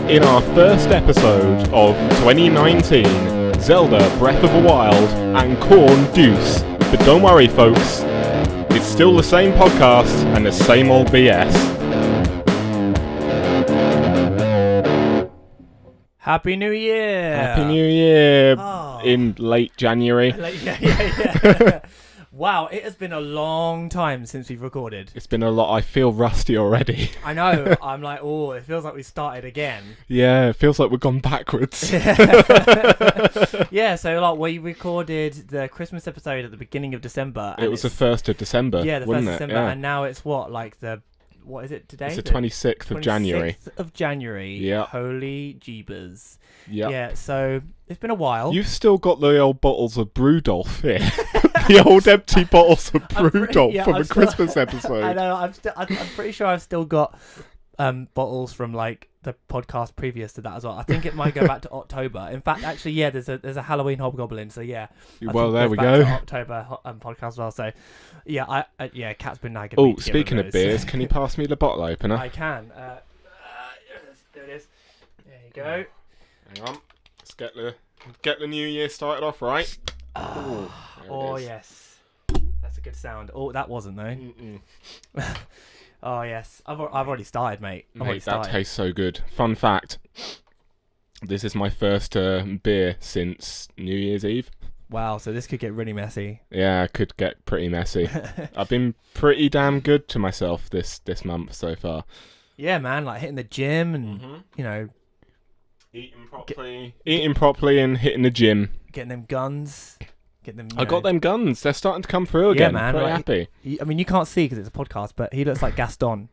in our first episode of 2019, Zelda Breath of the Wild and KoRn Deuce. But don't worry folks, it's still the same podcast and the same old BS. Happy New Year! Happy New Year Oh. in late January. Yeah. Wow, it has been a long time since we've recorded. It's been a lot. I feel rusty already. I know. I'm like, oh, it feels like we started again. Yeah, it feels like we've gone backwards. Yeah, so like we recorded the Christmas episode at the beginning of December. It was the 1st of December, yeah, the 1st wasn't of it? December, Yeah. and now it's what is it today? It's the 26th of January. 26th of January. Yeah. Holy jeebus. Yep. Yeah, so it's been a while. You've still got the old bottles of Brewdolf here. The old empty bottles of Brewdolf from the Christmas episode. I know. I'm pretty sure I've still got bottles from like the podcast previous to that as well. I think it might go back to October. In fact, actually, yeah, there's a Halloween Hobgoblin. So yeah. Well, there we go. October podcast as well. So yeah, Cat's been nagging. Oh, me to get speaking rid of those. beers, can you pass me the bottle opener? I can. There it is. There you go. Hang on. Let's get the new year started off right. Oh yes, that's a good sound. Oh, that wasn't though. Oh yes, I've already started, mate. That tastes so good. Fun fact: this is my first beer since New Year's Eve. Wow, so this could get really messy. Yeah, it could get pretty messy. I've been pretty damn good to myself this month so far. Yeah, man, like hitting the gym and you know, eating properly and hitting the gym. getting them guns. I got them guns. They're starting to come through again. Yeah, man. Pretty Like, happy. I mean, you can't see because it's a podcast, but he looks like Gaston.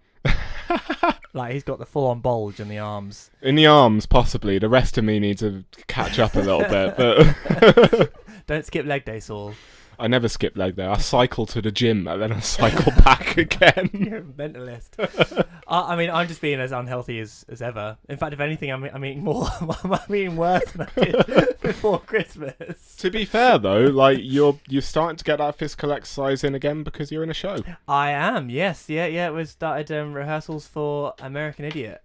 Like he's got the full-on bulge in the arms. In the arms, possibly. The rest of me needs to catch up a little bit. But Don't skip leg day, Saul. I never skip leg day. I cycle to the gym and then I cycle back again. You're a mentalist. I mean, I'm just being as unhealthy as ever. In fact, if anything, I'm eating more. I'm eating worse than I did before Christmas. To be fair though, like you're starting to get that physical exercise in again because you're in a show. I am, yes, yeah. We started rehearsals for American Idiot,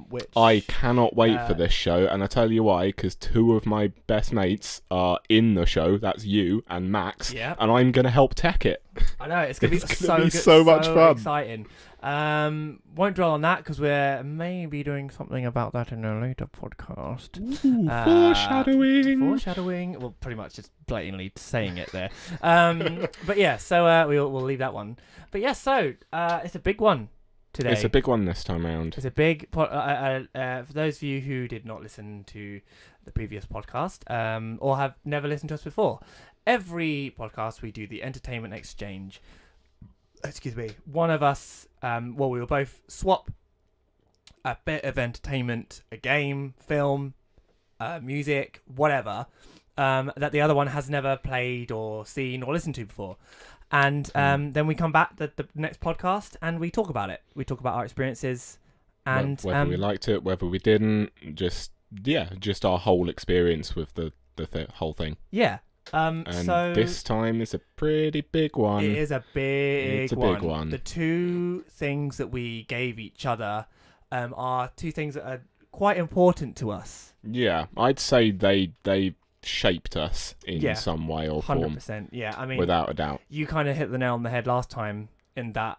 which I cannot wait for this show, and I tell you why, because two of my best mates are in the show. That's you and Max, yeah. And I'm gonna help tech it. I know it's gonna be gonna so much fun. Exciting. Won't dwell on that because we're maybe doing something about that in a later podcast. Foreshadowing. Well, pretty much just blatantly saying it there. But yeah, so we'll leave that one. But yeah, so it's a big one today. It's a big one this time around. It's a big for those of you who did not listen to the previous podcast or have never listened to us before. Every podcast we do the entertainment exchange. Excuse me. One of us, we will both swap a bit of entertainment, a game, film, music, whatever, that the other one has never played or seen or listened to before. And then we come back the next podcast and we talk about it. We talk about our experiences and whether we liked it, whether we didn't, just our whole experience with the whole thing. Yeah. And so this time is a pretty big one. It is a big big one. The two things that we gave each other are two things that are quite important to us. Yeah, I'd say they shaped us in some way or form. 100%. Yeah, I mean, without a doubt. You kind of hit the nail on the head last time in that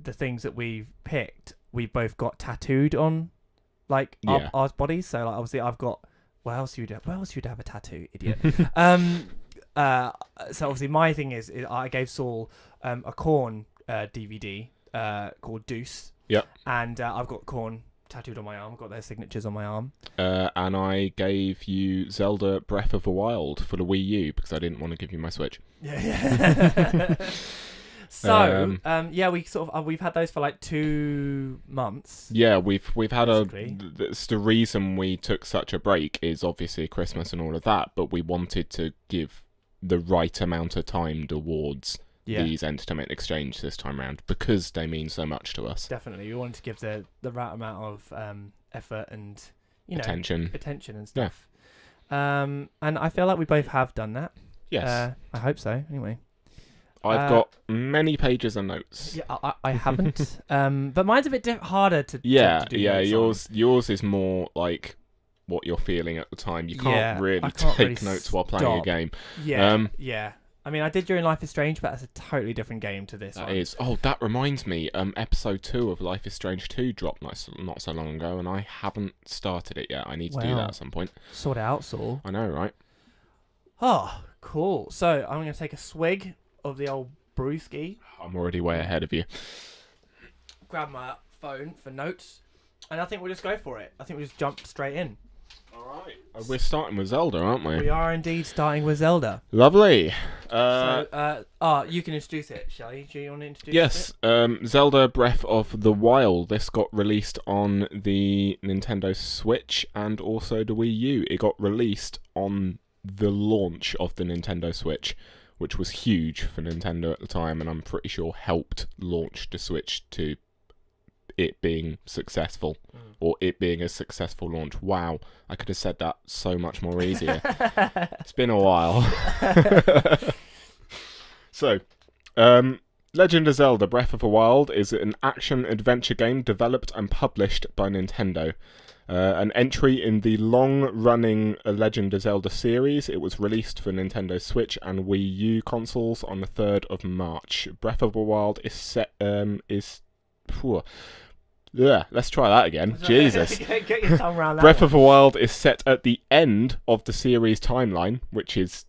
the things that we've picked, we both got tattooed on, like our bodies. So like obviously I've got. Where else would you have a tattoo, idiot? So obviously my thing is I gave Saul a KoRn DVD called Deuce. Yep. And I've got KoRn tattooed on my arm. I've got their signatures on my arm. And I gave you Zelda Breath of the Wild for the Wii U because I didn't want to give you my Switch. Yeah. So we sort of we've had those for like 2 months. Yeah, we've had basically. That's the reason we took such a break is obviously Christmas and all of that, but we wanted to give the right amount of time towards these entertainment exchange this time around because they mean so much to us. Definitely, we wanted to give the right amount of effort and attention and stuff. And I feel like we both have done that. Yes, I hope so. Anyway. I've got many pages of notes. Yeah, I haven't. But mine's a bit harder to Yeah, to do notes yours is more like what you're feeling at the time. You can't really take notes while playing a game. Yeah, yeah. I mean, I did during Life is Strange, but that's a totally different game to this one. That is. Oh, that reminds me. Episode 2 of Life is Strange 2 dropped not so long ago, and I haven't started it yet. I need to do that at some point. Sort it out, Saul. I know, right? Oh, cool. So I'm going to take a swig of the old brewski. I'm already way ahead of you. Grab my phone for notes, and I think we'll just go for it. I think we'll just jump straight in. Alright. We're starting with Zelda, aren't we? We are indeed starting with Zelda. Lovely. You can introduce it, shall you? Do you want to introduce it? Yes. Zelda Breath of the Wild. This got released on the Nintendo Switch and also the Wii U. It got released on the launch of the Nintendo Switch, which was huge for Nintendo at the time, and I'm pretty sure helped launch the Switch to it being successful, or it being a successful launch. Wow, I could have said that so much more easier. It's been a while. So, Legend of Zelda Breath of the Wild is an action-adventure game developed and published by Nintendo. An entry in the long-running Legend of Zelda series. It was released for Nintendo Switch and Wii U consoles on the 3rd of March. Breath of the Wild is let's try that again. Jesus. Get your tongue around that. Breath of the Wild is set at the end of the series timeline, which is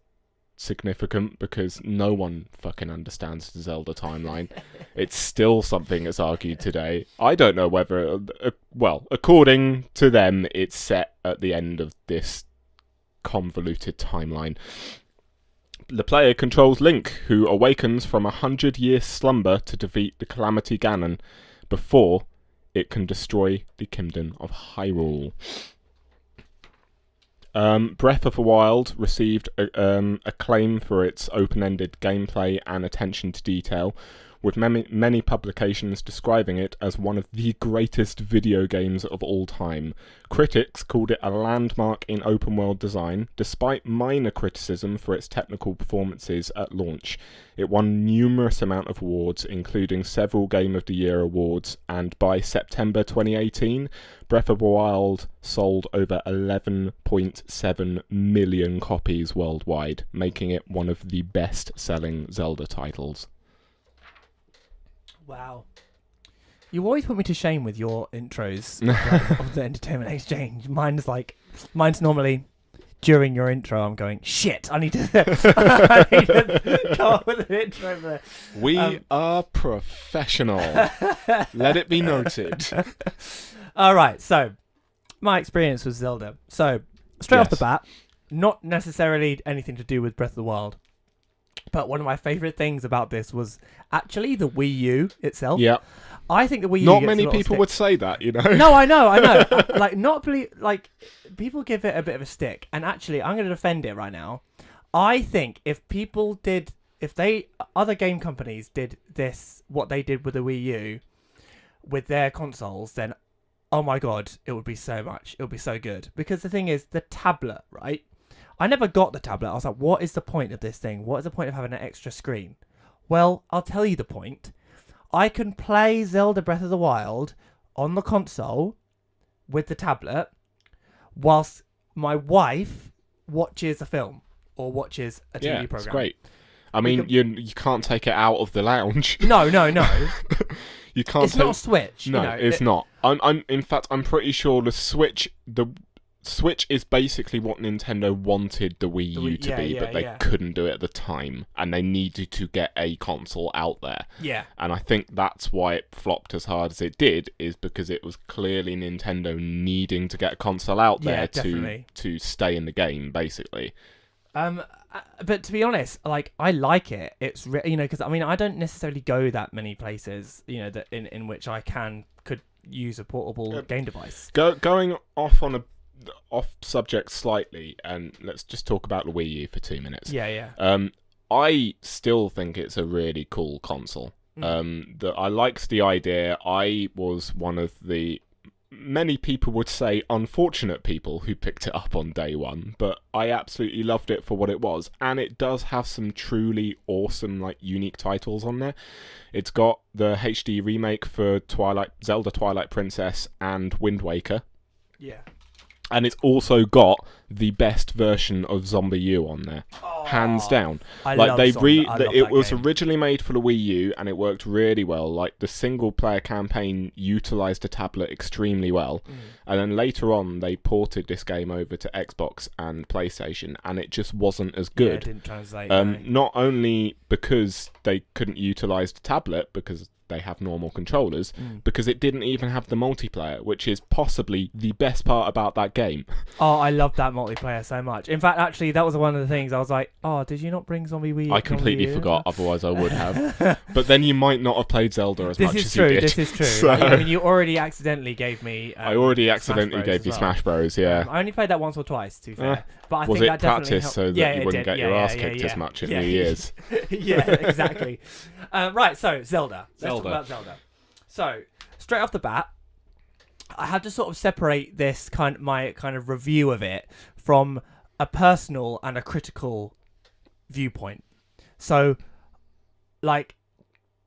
significant because no one fucking understands the Zelda timeline. It's still something that's argued today. I don't know whether, according to them, it's set at the end of this convoluted timeline. The player controls Link, who awakens from a 100-year slumber to defeat the Calamity Ganon before it can destroy the Kingdom of Hyrule. Breath of the Wild received acclaim for its open-ended gameplay and attention to detail, with many publications describing it as one of the greatest video games of all time. Critics called it a landmark in open-world design, despite minor criticism for its technical performances at launch. It won numerous amount of awards, including several Game of the Year awards, and by September 2018, Breath of the Wild sold over 11.7 million copies worldwide, making it one of the best-selling Zelda titles. Wow. You always put me to shame with your intros of the Entertainment Exchange. Mine's normally during your intro, I'm going, shit, I need to come up with an intro for that. We are professional. Let it be noted. All right, so my experience with Zelda. So, straight off the bat, not necessarily anything to do with Breath of the Wild. But one of my favourite things about this was actually the Wii U itself. Yeah. I think the Wii U Not gets many a lot of people stick. would say that, you know. No, I know. People give it a bit of a stick, and actually, I'm going to defend it right now. I think if other game companies did what they did with the Wii U, with their consoles, then, oh my god, it would be so good. Because the thing is, the tablet, right? I never got the tablet. I was like, what is the point of this thing? What is the point of having an extra screen? Well, I'll tell you the point. I can play Zelda Breath of the Wild on the console with the tablet whilst my wife watches a film or watches a TV program. It's great. I mean, you can't take it out of the lounge. No. You can't. It's not a Switch. No, it's not. In fact, I'm pretty sure the Switch is basically what Nintendo wanted the Wii U to be, but they couldn't do it at the time, and they needed to get a console out there. Yeah. And I think that's why it flopped as hard as it did, is because it was clearly Nintendo needing to get a console out there to stay in the game, basically. But to be honest, I like it. It's because I don't necessarily go that many places, that in which I could use a portable game device. Going off subject slightly, and let's just talk about the Wii U for 2 minutes. Yeah. I still think it's a really cool console. I liked the idea. I was one of the many people would say unfortunate people who picked it up on day one, but I absolutely loved it for what it was, and it does have some truly awesome, like, unique titles on there. It's got the HD remake for Zelda Twilight Princess and Wind Waker. Yeah. And it's also got the best version of Zombie U on there, hands down. I love it was game. originally made for the Wii U, and it worked really well. Like, the single-player campaign utilized the tablet extremely well, and then later on they ported this game over to Xbox and PlayStation, and it just wasn't as good. Yeah, it didn't translate. Not only because they couldn't utilize the tablet because they have normal controllers, because it didn't even have the multiplayer, which is possibly the best part about that game. Oh, I loved that multiplayer so much. In fact, actually, that was one of the things I was like, oh, did you not bring Zombie Wii? I completely forgot, otherwise I would have. But then you might not have played Zelda as much as you did. This is true. So... Like, I mean, you already accidentally gave me. I already accidentally gave you Smash Bros. Yeah. I only played that once or twice, to be fair. But I was think it that definitely practice helped. so that you wouldn't get your ass kicked as much in New Year's? Yeah, exactly. Right, so Zelda. Let's talk about Zelda. So, straight off the bat, I had to sort of separate this my review of it from a personal and a critical viewpoint. So, like,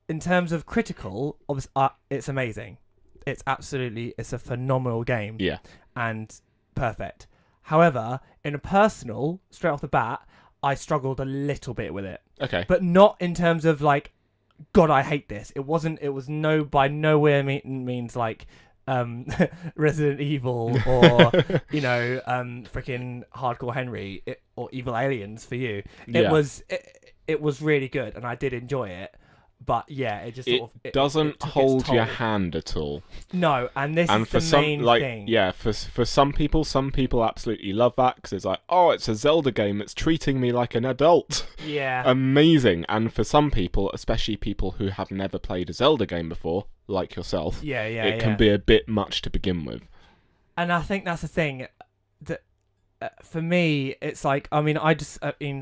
in terms of critical, it's amazing. It's a phenomenal game. Yeah. And perfect. However, in a personal, straight off the bat, I struggled a little bit with it. Okay. But not in terms of, like, God, I hate this. It was by nowhere means like Resident Evil or freaking Hardcore Henry or Evil Aliens for you. It was really good and I did enjoy it. But yeah, it just it doesn't hold your hand at all. No, and this is the main thing. Yeah, for some people absolutely love that because it's like, oh, it's a Zelda game. It's treating me like an adult. Yeah, amazing. And for some people, especially people who have never played a Zelda game before, like yourself, it can be a bit much to begin with. And I think that's the thing that. For me, it's like, I mean,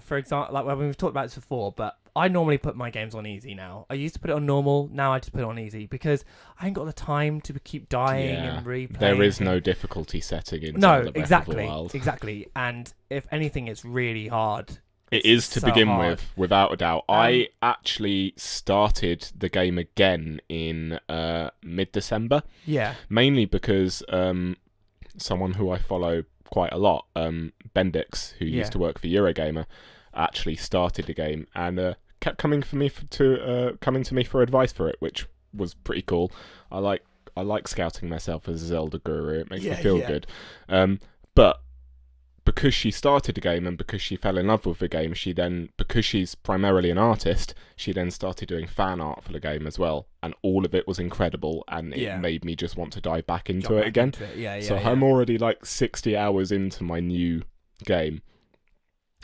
for example, like when we've talked about this before, but I normally put my games on easy now. I used to put it on normal, now I just put it on easy because I ain't got the time to keep dying and replaying. There is no difficulty setting in Zelda Breath of the Wild. Exactly. And if anything, it's really hard. It is to begin with, without a doubt. I actually started the game again in mid-December. Yeah. Mainly because someone who I follow quite a lot, Bendix, who used to work for Eurogamer, actually started the game and kept coming to me for advice for it, which was pretty cool. I like scouting myself as a Zelda guru. It makes me feel good. But because she started the game and because she fell in love with the game, because she's primarily an artist, she then started doing fan art for the game as well. And all of it was incredible, and it made me just want to dive back into it again. So I'm already like 60 hours into my new game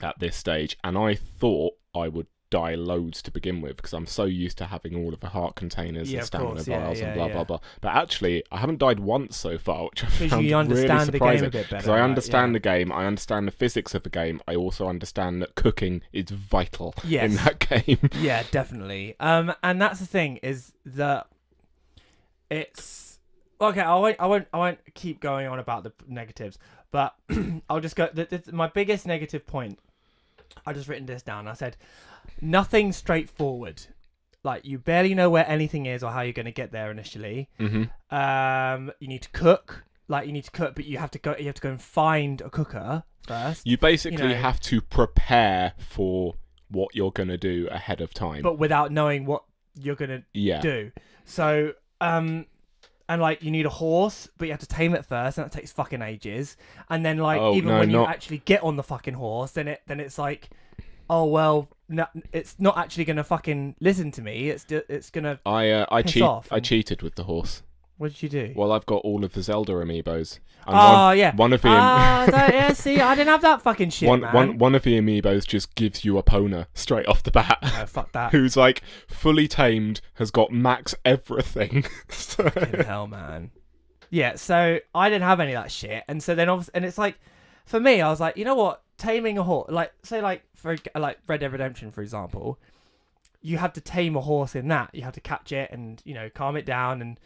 at this stage, and I thought I would die loads to begin with because I'm so used to having all of the heart containers and stamina vials and blah blah blah. But actually, I haven't died once so far, which I found you understand really surprising. The game a bit better. Because I understand the game, I understand the physics of the game. I also understand that cooking is vital in that game. Yeah, definitely. And that's the thing is that it's okay. I won't keep going on about the negatives, but I'll just go. My biggest negative point. I just written this down. I said. Nothing straightforward. Like, you barely know where anything is or how you're going to get there initially. Mm-hmm. You need to cook. But you have to go and find a cooker first. You basically have to prepare for what you're going to do ahead of time. But without knowing what you're going to do. So, and like, you need a horse, but you have to tame it first, and that takes fucking ages. And then, like, you actually get on the fucking horse, then it's like, oh, well... No, it's not actually gonna fucking listen to me. It's gonna. I cheated with the horse. What did you do? Well, I've got all of the Zelda amiibos. And one of the. See, I didn't have that fucking shit, man. One of the amiibos just gives you a Pona straight off the bat. No, fuck that. Who's like fully tamed, has got max everything. Fucking hell, man. Yeah, so I didn't have any of that shit, and so then obviously, and it's like, for me, I was like, you know what? Taming a horse, like, say, like, for like Red Dead Redemption, for example, you have to tame a horse in that. You have to catch it and, calm it down and,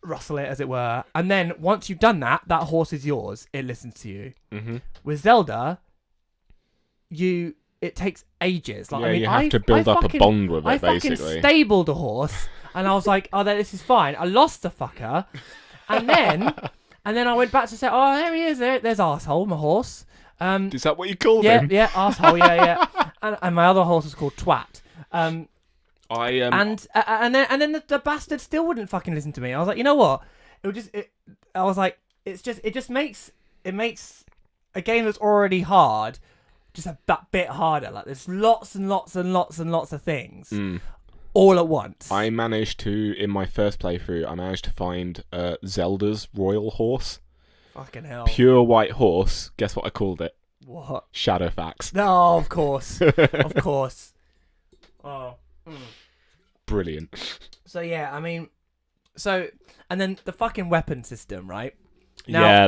rustle it, as it were. And then once you've done that, that horse is yours. It listens to you. Mm-hmm. With Zelda, it takes ages. Like, yeah, I mean, you have to build up a bond with it, basically. I fucking stabled a horse, and I was like, oh, this is fine. I lost the fucker. And then I went back to say, oh, there he is. There's arsehole, my horse. Is that what you called him? Yeah, arsehole, yeah. And my other horse was called Twat. And then the bastard still wouldn't fucking listen to me. I was like, you know what? I was like, it just makes a game that's already hard just a bit harder. Like, there's lots and lots and lots and lots of things all at once. I managed to, in my first playthrough, find Zelda's royal horse. Fucking hell. Pure white horse. Guess what I called it? What? Shadowfax. No, of course. Of course. Oh. Brilliant. So, yeah, I mean... and then the fucking weapon system, right? Now, yeah,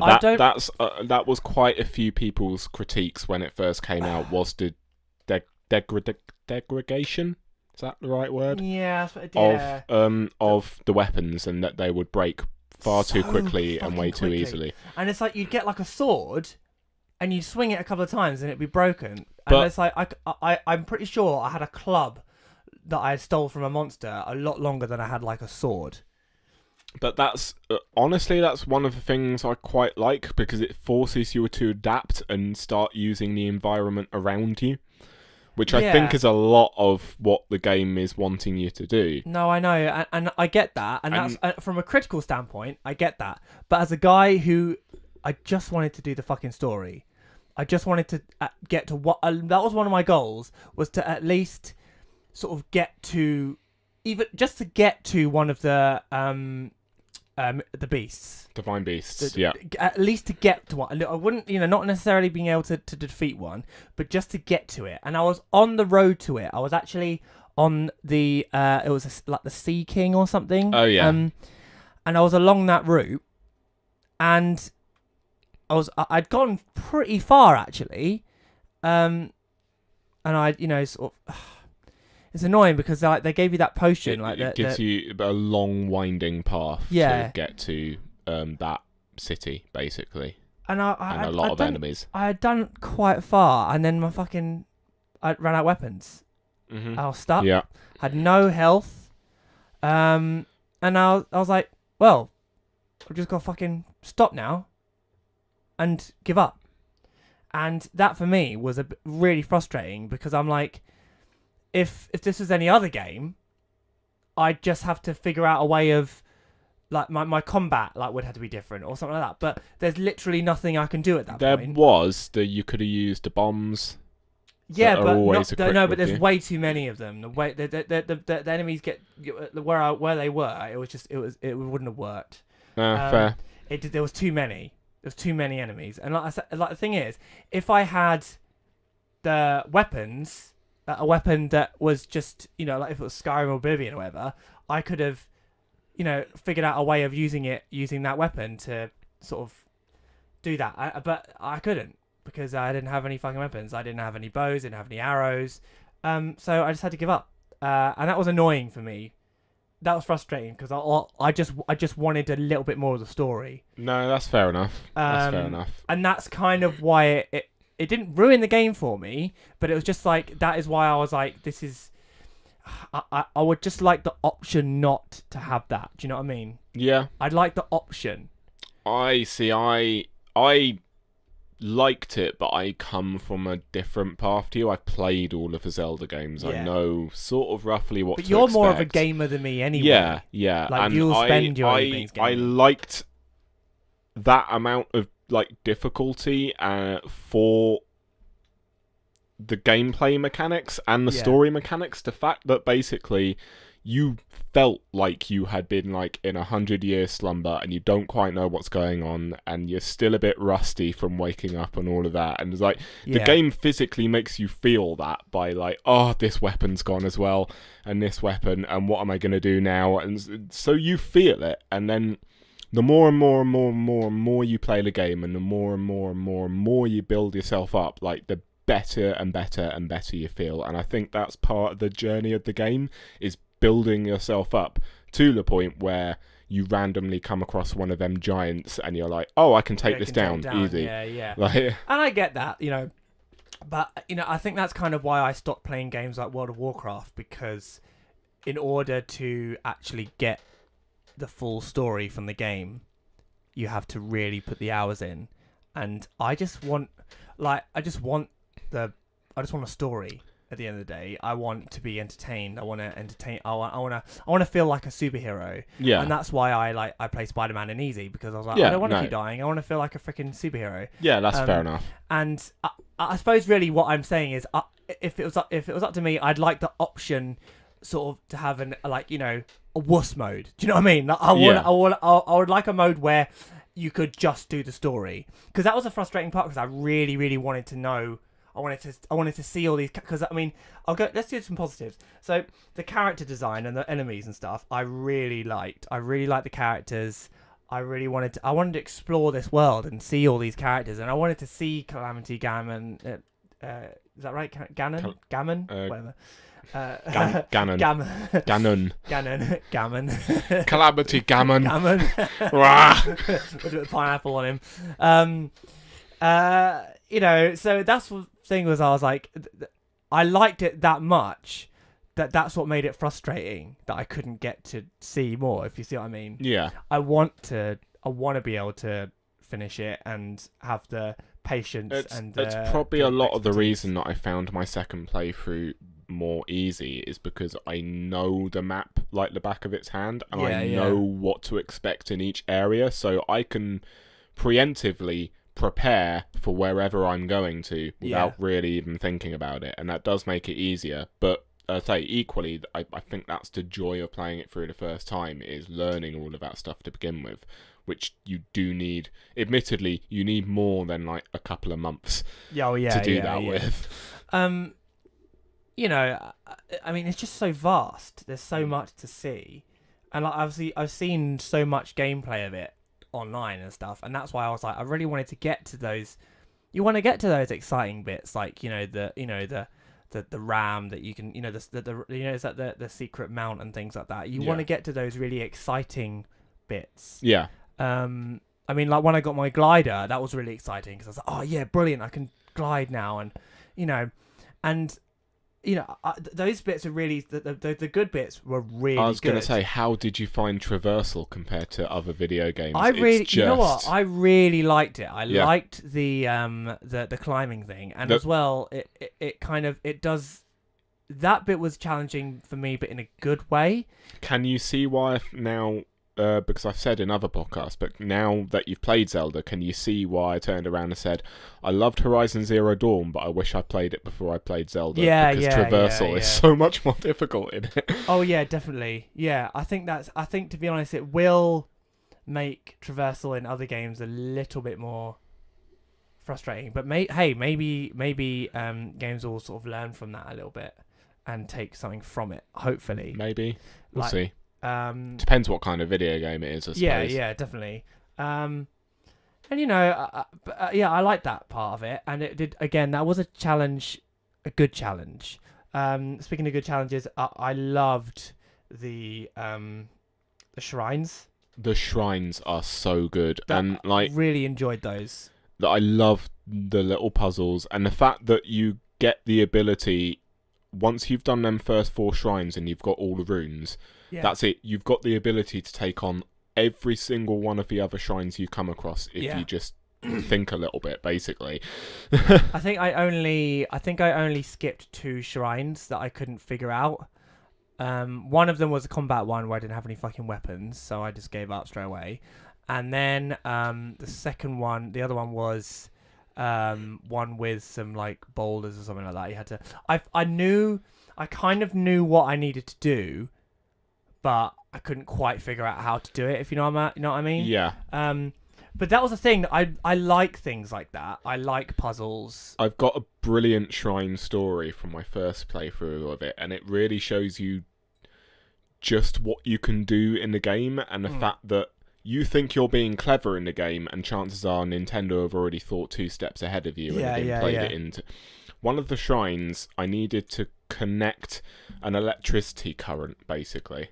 that was quite a few people's critiques when it first came out, was the degradation? Is that the right word? Yeah. Of the weapons, and that they would break far too quickly and way too easily. And it's like you'd get like a sword, and you'd swing it a couple of times, and it'd be broken. And it's like I'm pretty sure I had a club that I stole from a monster a lot longer than I had like a sword. But that's honestly, that's one of the things I quite like, because it forces you to adapt and start using the environment around you, which I think is a lot of what the game is wanting you to do. No, I know, and I get that, and that's from a critical standpoint, I get that. But as a guy who, I just wanted to do the fucking story, I just wanted to get to what that was one of my goals, was to at least sort of get to, even just to get to one of the beasts. Divine beasts, yeah. At least to get to one. I wouldn't, not necessarily being able to defeat one, but just to get to it. And I was on the road to it. I was actually on the, it was like the Sea King or something. Oh, yeah. And I was along that route, and I'd gone pretty far, actually. And I, sort of... It's annoying because they gave you that potion. It gives you a long, winding path to get to that city, basically. And a lot of enemies. I had done quite far, and then I ran out of weapons. Mm-hmm. I was stuck. Yeah. Had no health. And I was like, well, I've just got to fucking stop now and give up. And that for me was really frustrating, because I'm like, if this was any other game, I'd just have to figure out a way of, like, my combat would have to be different or something like that. But there's literally nothing I can do at that point. You could have used the bombs. Yeah, but there's way too many of them. The enemies get where they were. It wouldn't have worked. Fair. There was too many. There was too many enemies, and like I said, the thing is, if I had the weapons. A weapon that was just, like if it was Skyrim or Oblivion or whatever, I could have, figured out a way of using that weapon to sort of do that. But I couldn't, because I didn't have any fucking weapons. I didn't have any bows, didn't have any arrows. So I just had to give up. And that was annoying for me. That was frustrating, because I just wanted a little bit more of the story. No, that's fair enough. And that's kind of why it didn't ruin the game for me, but it was just like, that is why I was like, this is... I would just like the option not to have that. Do you know what I mean? Yeah. I'd like the option. I see. I liked it, but I come from a different path to you. I've played all of the Zelda games. Yeah. I know sort of roughly what to expect. But you're more of a gamer than me anyway. Yeah. Like, and you'll spend your evenings gaming. I liked that amount of difficulty for the gameplay mechanics and the story mechanics. The fact that basically you felt like you had been in 100-year slumber, and you don't quite know what's going on, and you're still a bit rusty from waking up and all of that, and it's the game physically makes you feel that by this weapon's gone as well, and this weapon, and what am I going to do now? And so you feel it, and then the more and more and more and more and more you play the game, and the more and more and more and more you build yourself up, the better and better and better you feel. And I think that's part of the journey of the game, is building yourself up to the point where you randomly come across one of them giants and you're like, oh, I can take this down easy. Yeah. Like, and I get that, but I think that's kind of why I stopped playing games like World of Warcraft, because in order to actually get the full story from the game, you have to really put the hours in. And I just want a story. At the end of the day, I want to be entertained. I want to entertain. I want to feel like a superhero. Yeah. And that's why I play Spider-Man in easy, because I was like, Yeah, I don't want to no. keep dying. I want to feel like a freaking superhero. Yeah, that's fair enough. And I suppose really what I'm saying is, if it was up to me, I'd like the option, sort of, to have a wuss mode. Do you know what I mean? Like, I would like a mode where you could just do the story, because that was a frustrating part, because I really, really wanted to know. I wanted to see all these, because let's do some positives. So the character design and the enemies and stuff, I really liked. I really liked the characters. I wanted to explore this world and see all these characters, and I wanted to see Calamity Gammon. Is that right? Gammon? Whatever. Ganon. Ganon. Gammon. Calamity Gammon. Gammon. With pineapple on him. So that's the thing, was I was like, I liked it that much that's what made it frustrating, that I couldn't get to see more, if you see what I mean. Yeah. I want to be able to finish it and have the patience. It's probably a lot of the reason that I found my second playthrough more easy, is because I know the map like the back of its hand, and I know what to expect in each area, so I can preemptively prepare for wherever I'm going to without really even thinking about it, and that does make it easier. But equally, I think that's the joy of playing it through the first time, is learning all of that stuff to begin with, which you do need. Admittedly, you need more than like a couple of months to do that with. I mean, it's just so vast. There's so much to see, and like, obviously I've seen so much gameplay of it online and stuff, and that's why I was like, I really wanted to get to those. You want to get to those exciting bits, like the ram that you can, is that the secret mount and things like that. You want to get to those really exciting bits. Yeah. I mean, like when I got my glider, that was really exciting, because I was like, oh yeah, brilliant, I can glide now, and those bits are really the good bits were really good. I was going to say, how did you find traversal compared to other video games? You know what? I really liked it. I liked the climbing thing, and as well, it does. That bit was challenging for me, but in a good way. Can you see why now? Because I've said in other podcasts, but now that you've played Zelda, can you see why I turned around and said, I loved Horizon Zero Dawn, but I wish I played it before I played Zelda, because traversal is so much more difficult in it. Oh yeah, definitely. Yeah, I think to be honest, it will make traversal in other games a little bit more frustrating. But maybe games will sort of learn from that a little bit and take something from it. Hopefully, maybe we'll see. Depends what kind of video game it is, I suppose. Yeah, definitely. And I like that part of it, and it did. Again, that was a challenge, a good challenge. Speaking of good challenges, I loved the shrines. The shrines are so good, and like really enjoyed those. That I love the little puzzles, and the fact that you get the ability once you've done them first 4 shrines and you've got all the runes. Yeah. That's it. You've got the ability to take on every single one of the other shrines you come across if you just think a little bit, basically. I think I only skipped 2 shrines that I couldn't figure out. One of them was a combat one where I didn't have any fucking weapons, so I just gave up straight away. And then the other one was one with some like boulders or something like that. You had to. I kind of knew what I needed to do, but I couldn't quite figure out how to do it, if you know what I mean? Yeah. But that was the thing. I like things like that. I like puzzles. I've got a brilliant shrine story from my first playthrough of it, and it really shows you just what you can do in the game, and the fact that you think you're being clever in the game, and chances are Nintendo have already thought 2 steps ahead of you and played it into. One of the shrines, I needed to connect an electricity current, basically.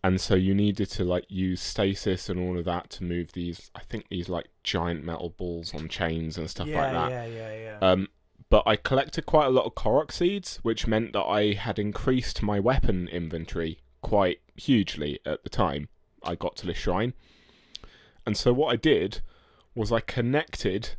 And so you needed to like use stasis and all of that to move these, I think these like giant metal balls on chains and stuff like that. Yeah. But I collected quite a lot of Korok seeds, which meant that I had increased my weapon inventory quite hugely at the time I got to the shrine. And so what I did was I connected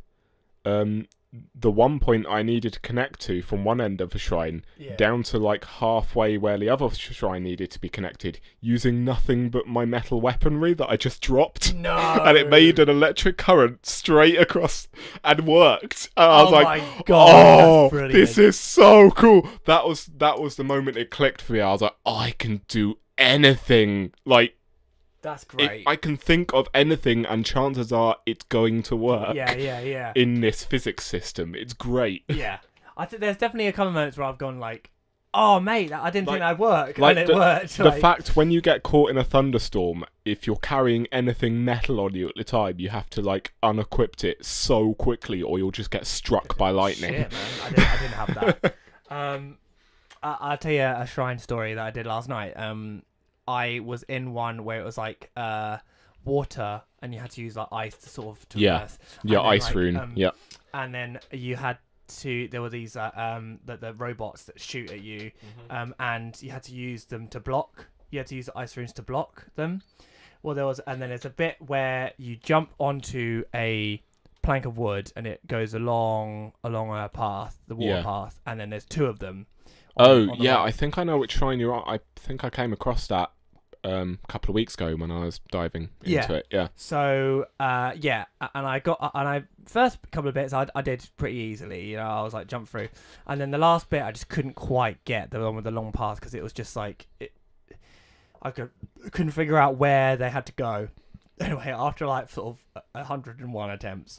the one point I needed to connect to from one end of the shrine down to like halfway where the other shrine needed to be connected, using nothing but my metal weaponry that I just dropped. No. And it made an electric current straight across and worked. And I was like, my God, oh, this is so cool. That was the moment it clicked for me. I was like, oh, I can do anything. Like, that's great. I can think of anything, and chances are it's going to work. Yeah. In this physics system, it's great. Yeah, I think there's definitely a couple of moments where I've gone like, "Oh, mate, I didn't think that'd work," like and it worked. The fact when you get caught in a thunderstorm, if you're carrying anything metal on you at the time, you have to like unequip it so quickly, or you'll just get struck by lightning. Shit, man, I didn't have that. I'll tell you a shrine story that I did last night. I was in one where it was like water, and you had to use like ice to sort of traverse. Yeah, ice rune. And then you had to. There were these the robots that shoot at you, and you had to use them to block. You had to use the ice runes to block them. Well, and then there's a bit where you jump onto a plank of wood, and it goes along a path, the water path, and then there's two of them. Right. I think I know which shrine you're on. I think I came across that a couple of weeks ago when I was diving into it. Yeah. So and I first couple of bits I did pretty easily. You know, I was like jump through, and then the last bit I just couldn't quite get the one with the long path because it was just like I couldn't figure out where they had to go. Anyway, after like sort of 101 attempts,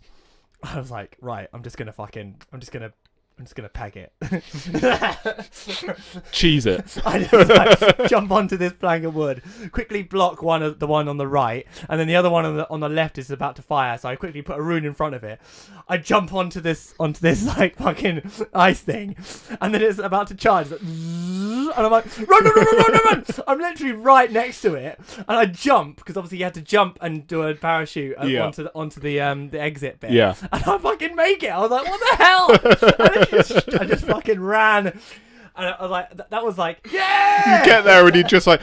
I was like, right, I'm just gonna peg it. Cheese it. I just like, jump onto this plank of wood, quickly block the one on the right, and then the other one on the left is about to fire. So I quickly put a rune in front of it. I jump onto this like fucking ice thing, and then it's about to charge. Like, and I'm like, run! I'm literally right next to it, and I jump because obviously you had to jump and do a parachute onto the exit bit. Yeah. And I fucking make it. I was like, what the hell? I just fucking ran, and I was like, that was like, yeah. You get there and you're just like,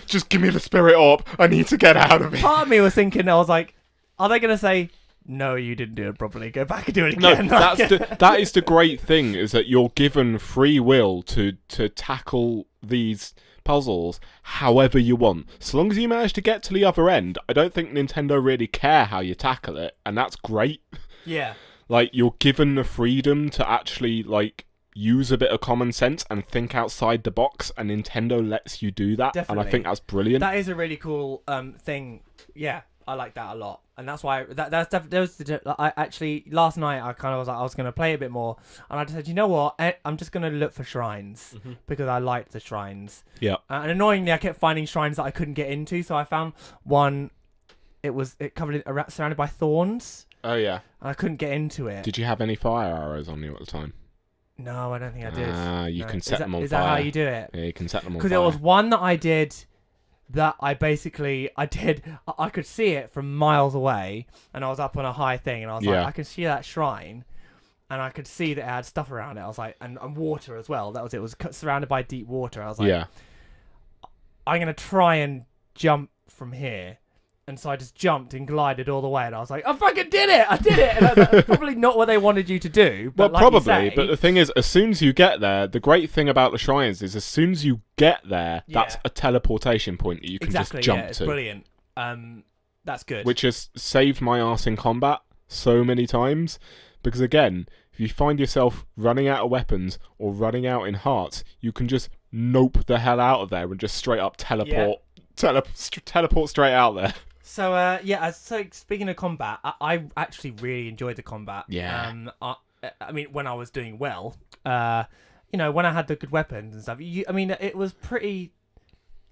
just give me the spirit orb. I need to get out of it. Part of me was thinking, I was like, are they gonna say, no, you didn't do it properly, go back and do it again? No, that is the great thing, is that you're given free will to tackle these puzzles however you want. So long as you manage to get to the other end, I don't think Nintendo really care how you tackle it, and that's great. Yeah. Like, you're given the freedom to actually, like, use a bit of common sense and think outside the box, and Nintendo lets you do that. Definitely. And I think that's brilliant. That is a really cool thing. Yeah, I like that a lot. And that's why, I actually, last night, I kind of was like, I was going to play a bit more, and I just said, you know what, I'm just going to look for shrines, because I liked the shrines. Yeah. And annoyingly, I kept finding shrines that I couldn't get into, so I found one, surrounded by thorns. Oh, yeah. And I couldn't get into it. Did you have any fire arrows on you at the time? No, I don't think I did. You can set them on fire. Is that how you do it? Yeah, you can set them on fire. Because there was one that I did that I could see it from miles away, and I was up on a high thing, and I was like, I can see that shrine, and I could see that it had stuff around it. I was like, and water as well. That was it. It was surrounded by deep water. I was like, I'm going to try and jump from here. And so I just jumped and glided all the way, and I was like, I fucking did it! I did it! And I was like, probably not what they wanted you to do. But well, probably. But the thing is, as soon as you get there, the great thing about the shrines is as soon as you get there, that's a teleportation point that you can just jump to. It's brilliant. That's good. Which has saved my arse in combat so many times. Because again, if you find yourself running out of weapons or running out in hearts, you can just nope the hell out of there and just straight up teleport straight out there. So so speaking of combat, I actually really enjoyed the combat. Yeah. I mean, when I was doing well, when I had the good weapons and stuff. It was pretty.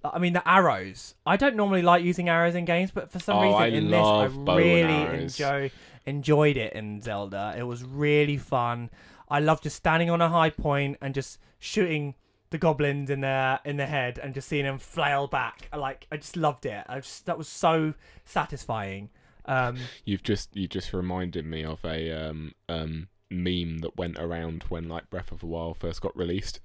I mean, the arrows. I don't normally like using arrows in games, but for some reason I really enjoyed it in Zelda. It was really fun. I loved just standing on a high point and just shooting the goblins in their head and just seeing them flail back. Like, I just loved it. That was so satisfying. You just reminded me of a meme that went around when like Breath of the Wild first got released,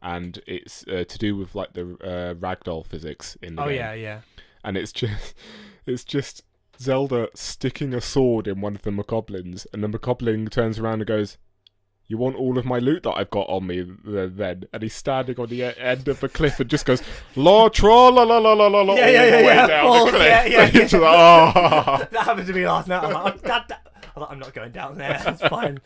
and it's to do with like the ragdoll physics in the game. Oh yeah. And it's just Zelda sticking a sword in one of the goblins, and the goblin turns around and goes, "You want all of my loot that I've got on me then?" And he's standing on the end of the cliff and just goes, "La tra la la la la la la," all the way down the cliff. Yeah. Just like, oh. That happened to me last night. I'm like, I'm not going down there. It's fine.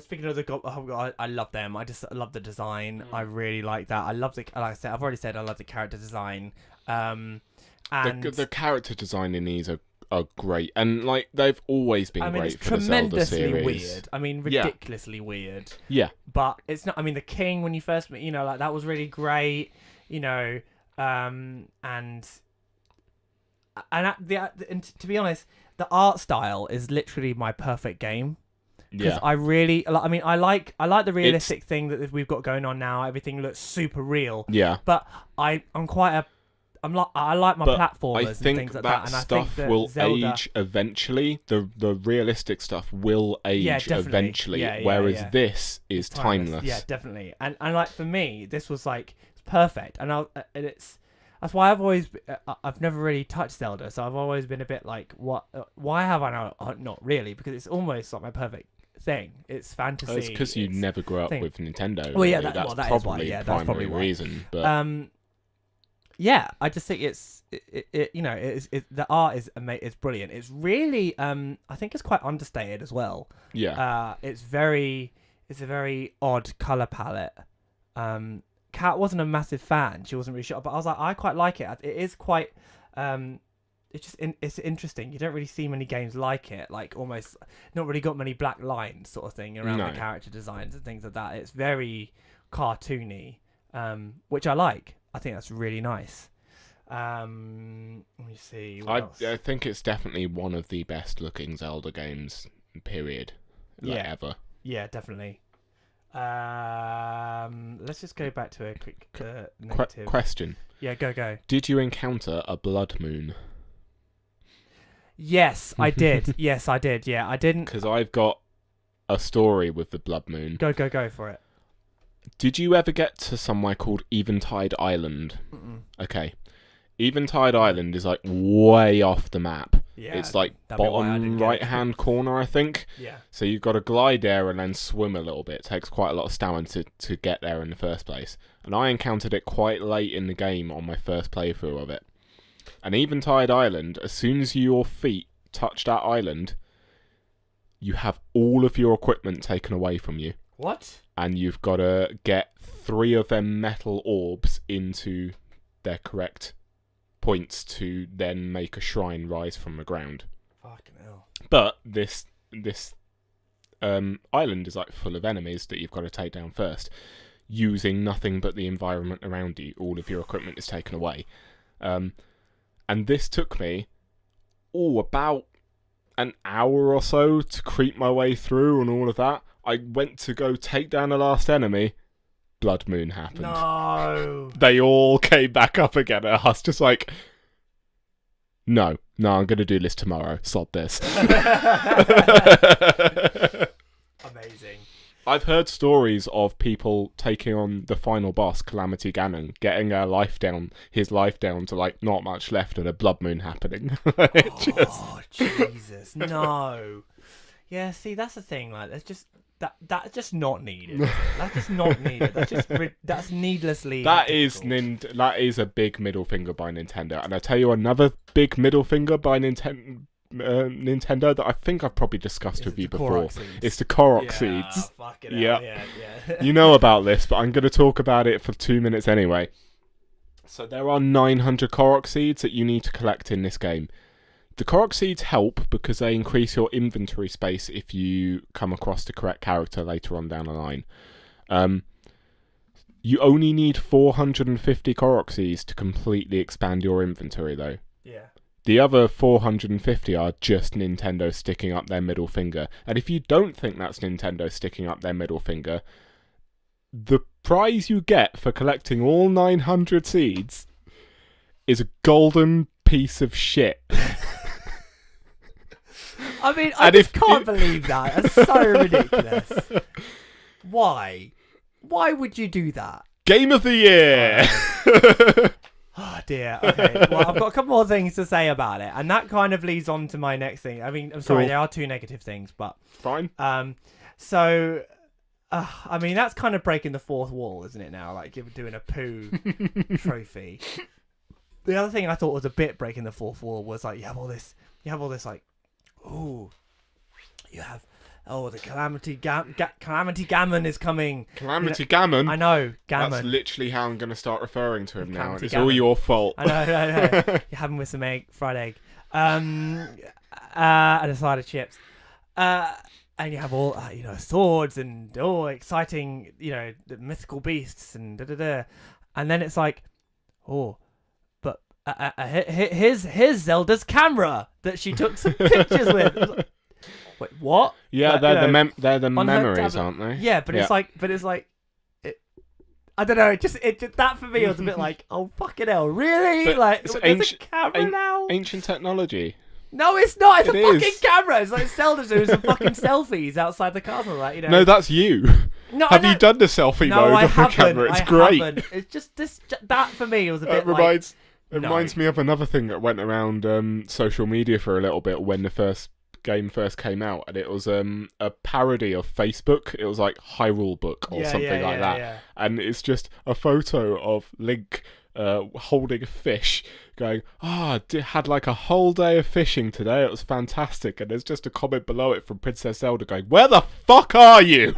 Speaking of the goblins, I love them. I just love the design. I really like that. I love like I said, I've already said I love the character design. And the character design in these are great, and like they've always been great for the Zelda series. Tremendously weird. I mean, ridiculously weird. Yeah. But it's not. I mean, the king when you first meet, like that was really great. And to be honest, the art style is literally my perfect game. Because I really, I like the realistic thing that we've got going on now. Everything looks super real. Yeah. But I like my platformers and things like that. And I think that will Zelda... age eventually. The realistic stuff will age eventually. Whereas this is timeless. Yeah, definitely. And like for me, this was like perfect. And that's why I've never really touched Zelda. So I've always been a bit like, what? Why have I not really? Because it's almost like my perfect thing. It's fantasy. It's because you never grew up with Nintendo. Well, yeah, that's probably the that's primary probably why. reason. But I just think the art is brilliant. It's really I think it's quite understated as well. Yeah. It's a very odd color palette. Kat wasn't a massive fan. She wasn't really sure, but I was like, I quite like it. It is quite it's interesting. You don't really see many games like it. Like almost not really got many black lines sort of thing around the character designs and things like that. It's very cartoony, which I like. I think that's really nice. Let me see. What else? I think it's definitely one of the best looking Zelda games, period. Ever. Yeah, definitely. Let's just go back to a quick negative question. Yeah, go. Did you encounter a blood moon? Yes, I did. Yes, I did. Yeah, I didn't. Because I've got a story with the blood moon. Go for it. Did you ever get to somewhere called Eventide Island? Mm-mm. Okay. Eventide Island is like way off the map. Yeah, it's like bottom right-hand corner, I think. Yeah. So you've got to glide there and then swim a little bit. It takes quite a lot of stamina to get there in the first place. And I encountered it quite late in the game on my first playthrough of it. And Eventide Island, as soon as your feet touch that island, you have all of your equipment taken away from you. What? And you've got to get 3 of them metal orbs into their correct points to then make a shrine rise from the ground. Fucking hell. But this island is like full of enemies that you've got to take down first, using nothing but the environment around you. All of your equipment is taken away. And this took me about an hour or so to creep my way through and all of that. I went to go take down the last enemy. Blood moon happened. No. They all came back up again. And I was just like, no, I'm going to do this tomorrow. Sod this. Amazing. I've heard stories of people taking on the final boss, Calamity Ganon, getting his life down to like not much left and a blood moon happening. Jesus, no. Yeah, see, that's the thing. Like, that's just that's just not needed. That's just not needed. That's needlessly. That is a big middle finger by Nintendo. And I tell you another big middle finger by Nintendo that I think I've probably discussed with you before. It's the KoRn seeds. Fucking hell, yeah. You know about this, but I'm going to talk about it for 2 minutes anyway. So there are 900 KoRn seeds that you need to collect in this game. The KoRn seeds help because they increase your inventory space if you come across the correct character later on down the line. You only need 450 KoRn seeds to completely expand your inventory, though. Yeah. The other 450 are just Nintendo sticking up their middle finger. And if you don't think that's Nintendo sticking up their middle finger, the prize you get for collecting all 900 seeds is a golden piece of shit. I mean, I just can't believe that. That's so ridiculous. Why? Why would you do that? Game of the year! Oh dear. Okay. Well, I've got a couple more things to say about it, and that kind of leads on to my next thing. I mean, I'm sorry, there are two negative things, but fine. So, I mean, that's kind of breaking the fourth wall, isn't it? Now, like doing a poo trophy. The other thing I thought was a bit breaking the fourth wall was like you have all this like, the Calamity Gammon is coming. Calamity Gammon? I know, Gammon. That's literally how I'm going to start referring to him now. It's Gammon. All your fault. I know. You have him with some fried egg. And a side of chips. And you have all, swords and exciting, the mythical beasts and da-da-da. And then it's like, but here's Zelda's camera that she took some pictures with. Wait, what? Yeah, like, they're the memories, aren't they? Yeah, but it's like, I don't know. It just that for me was a bit like, oh fucking hell, really? But like, there's a camera now. Ancient technology. No, it's not. It's a fucking camera. It's like Zelda doing some fucking selfies outside the castle, like No, that's you. No, have you done the selfie mode on the camera? It's great. Haven't. It's just that for me was a bit It reminds me of another thing that went around social media for a little bit when the first game first came out, and it was a parody of Facebook. It was like Hyrule Book or something like that. Yeah. And it's just a photo of Link holding a fish going, had like a whole day of fishing today. It was fantastic. And there's just a comment below it from Princess Zelda going, where the fuck are you?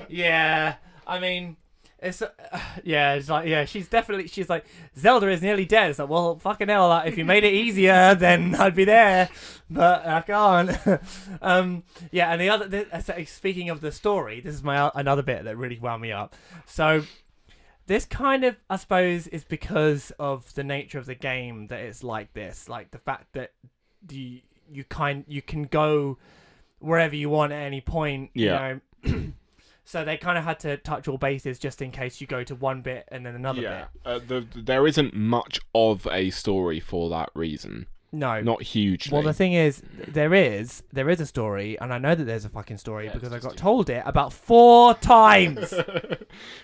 Yeah, I mean, it's like, she's like, Zelda is nearly dead. It's like, well, fucking hell, like, if you made it easier, then I'd be there, but I can't. And the other, speaking of the story, this is another bit that really wound me up. So this kind of, I suppose, is because of the nature of the game that it's like this, like the fact that you can go wherever you want at any point, you know. So they kind of had to touch all bases just in case you go to one bit and then another bit. There isn't much of a story for that reason. No. Not hugely. Well, the thing is, there is a story, and I know that there's a fucking story because I got told it about 4 times.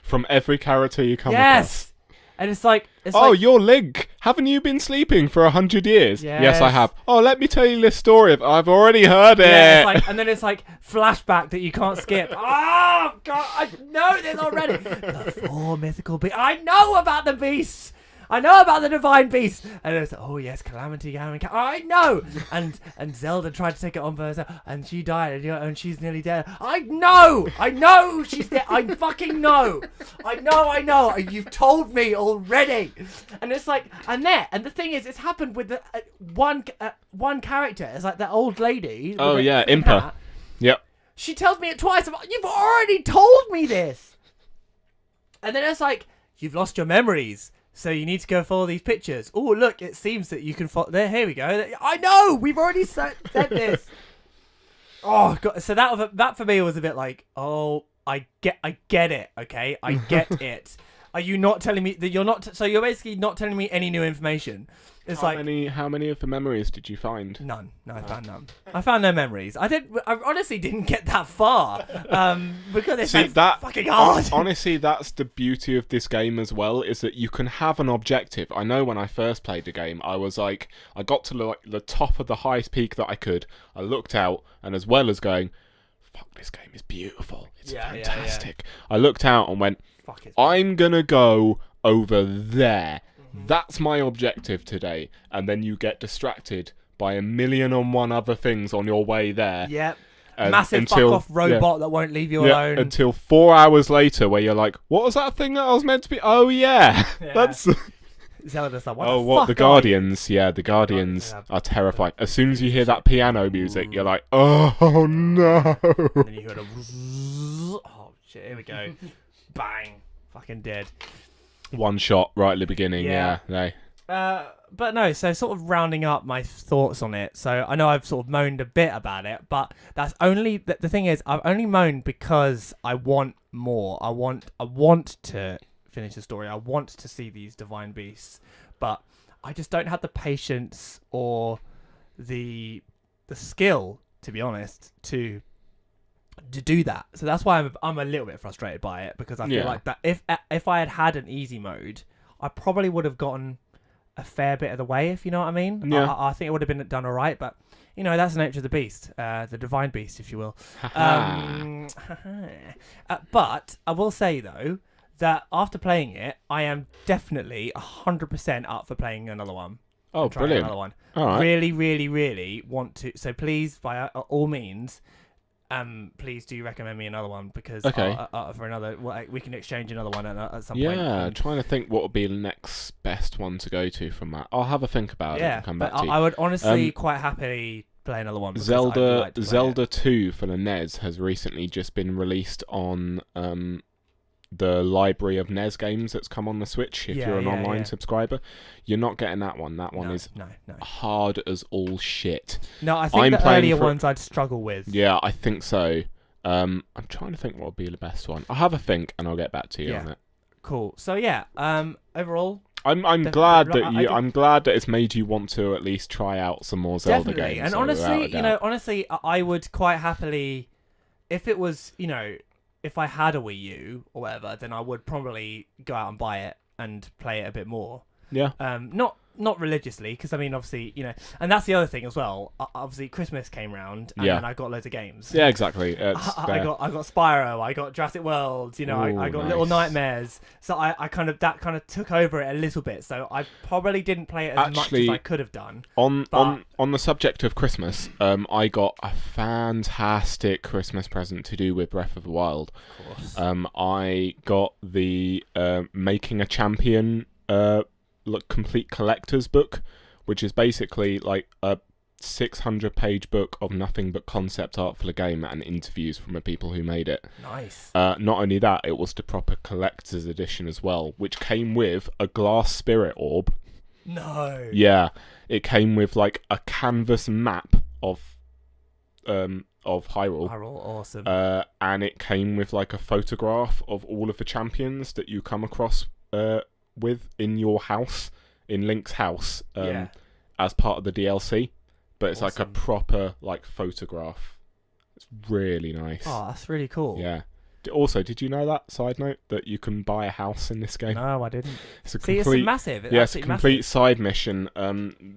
From every character you come across. Yes! And it's like... you're Link. Haven't you been sleeping for 100 years? Yes, I have. Oh, let me tell you this story. I've already heard it. Yeah, and then it's like flashback that you can't skip. Oh, God, I know this already. The 4 mythical beasts. I know about the beasts. I know about the divine beast. And it's yes, Calamity Gammon. I know. And Zelda tried to take it on for herself, and she died, and she's nearly dead. I know she's dead. I fucking know. I know. You've told me already. And it's like, and the thing is, it's happened with the one character. It's like that old lady. Oh yeah, Impa. Yep. She tells me it twice. I'm like, you've already told me this. And then it's like, you've lost your memories. So you need to go follow these pictures. Oh, look, it seems that you can follow... There, here we go. I know! We've already said this. Oh, God. So that for me was a bit like, I get it, okay? I get it. Are you not telling me that you're not... So you're basically not telling me any new information. It's how many of the memories did you find? None. No, I found none. I found no memories. I honestly didn't get that far. Because it's fucking hard. Honestly, that's the beauty of this game as well, is that you can have an objective. I know when I first played the game, I was like, I got to the top of the highest peak that I could. I looked out, and as well as going, fuck, this game is beautiful. It's fantastic. I looked out and went, I'm gonna go over there. That's my objective today. And then you get distracted by 1,000,001 other things on your way there. Yep. Massive fuck-off robot that won't leave you alone. Until 4 hours later where you're like, what was that thing that I was meant to be? Oh, yeah. That's... Zelda's like, the Guardians. Yeah, the Guardians are terrifying. As soon as you hear that piano music, you're like, oh, no. And then you hear oh, shit, here we go. Bang. Fucking dead. One shot right at the beginning, yeah. But no, so sort of rounding up my thoughts on it. So I know I've sort of moaned a bit about it, but that's only the thing is I've only moaned because I want more. I want to finish the story. I want to see these divine beasts, but I just don't have the patience or the skill, to be honest, to do that. So that's why I'm a little bit frustrated by it, because I feel like that if I had an easy mode, I probably would have gotten a fair bit of the way, if you know what I mean. Yeah. I think it would have been done all right, but that's the nature of the beast, the divine beast, if you will. But I will say though that after playing it, I am definitely 100% up for playing another one. Oh, brilliant! Another one. All right. Really, really, really want to. So please, by all means, please do recommend me another one, because for another, we can exchange another one at some point. Yeah, trying to think what would be the next best one to go to from that. I'll have a think about it and come back to you. I would honestly quite happily play another one. Zelda 2 for the NES has recently just been released on the library of NES games that's come on the Switch. If you're an online subscriber, you're not getting that one. That one is hard as all shit. No, I think the earlier ones I'd struggle with. Yeah, I think so. I'm trying to think what would be the best one. I'll have a think and I'll get back to you on it. Cool. So yeah, overall, I'm glad that it's made you want to at least try out some more Zelda games. And honestly, I would quite happily, if it was, if I had a Wii U or whatever, then I would probably go out and buy it and play it a bit more. Yeah. Not religiously, because I mean, obviously, and that's the other thing as well. Obviously, Christmas came round, and then I got loads of games. Yeah, exactly. I got Spyro, I got Jurassic World. I got Little Nightmares. So I kind of took over it a little bit. So I probably didn't play it as much as I could have done. On the subject of Christmas, I got a fantastic Christmas present to do with Breath of the Wild. Of course. I got the Making a Champion complete collector's book, which is basically like a 600-page book of nothing but concept art for the game and interviews from the people who made it. Nice. Not only that, it was the proper collector's edition as well, which came with a glass spirit orb. No. Yeah, it came with like a canvas map of Hyrule. Hyrule, awesome. And it came with like a photograph of all of the champions that you come across with in your house, in Link's house, as part of the DLC. But it's like a proper photograph. It's really nice. Oh, that's really cool. Yeah. Also, did you know that, side note, that you can buy a house in this game? No, I didn't. It's a it's massive. It's a complete side mission.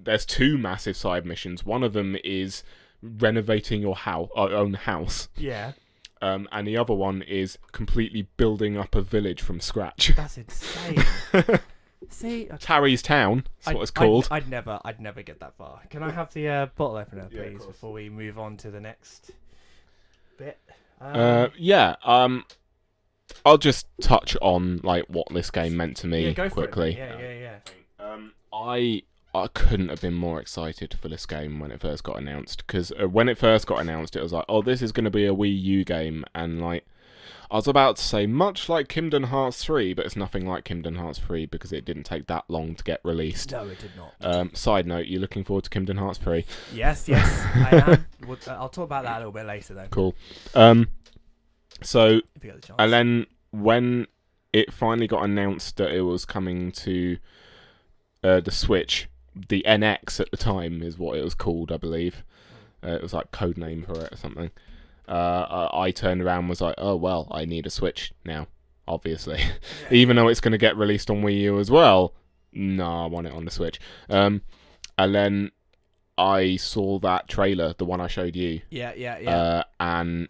There's two massive side missions. One of them is renovating your own house. Yeah. And the other one is completely building up a village from scratch. That's insane. See, Tarry's Town. That's what it's called. I'd never get that far. Can I have the bottle opener, please, before we move on to the next bit? I'll just touch on what this game meant to me quickly. I couldn't have been more excited for this game when it first got announced, because when it first got announced, it was like, oh, this is going to be a Wii U game, and I was about to say, much like Kingdom Hearts 3, but it's nothing like Kingdom Hearts 3 because it didn't take that long to get released. No, it did not. Side note, you looking forward to Kingdom Hearts 3? Yes, I am. I'll talk about that a little bit later, though. Cool. So, and then when it finally got announced that it was coming to the Switch, the NX at the time is what it was called, I believe. It was like code name for it or something. I turned around and was like, oh, well, I need a Switch now, obviously. Even though it's going to get released on Wii U as well. No, I want it on the Switch. And then I saw that trailer, the one I showed you. Yeah. And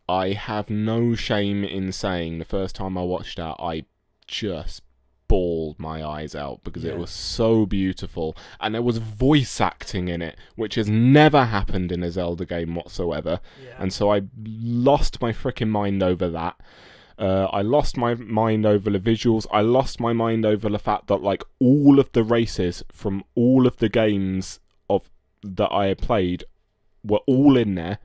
I have no shame in saying the first time I watched that, I just bawled my eyes out because it was so beautiful, and there was voice acting in it, which has never happened in a Zelda game whatsoever. And so I lost my freaking mind over that. I lost my mind over the visuals. I lost my mind over the fact that all of the races from all of the games that I had played were all in there.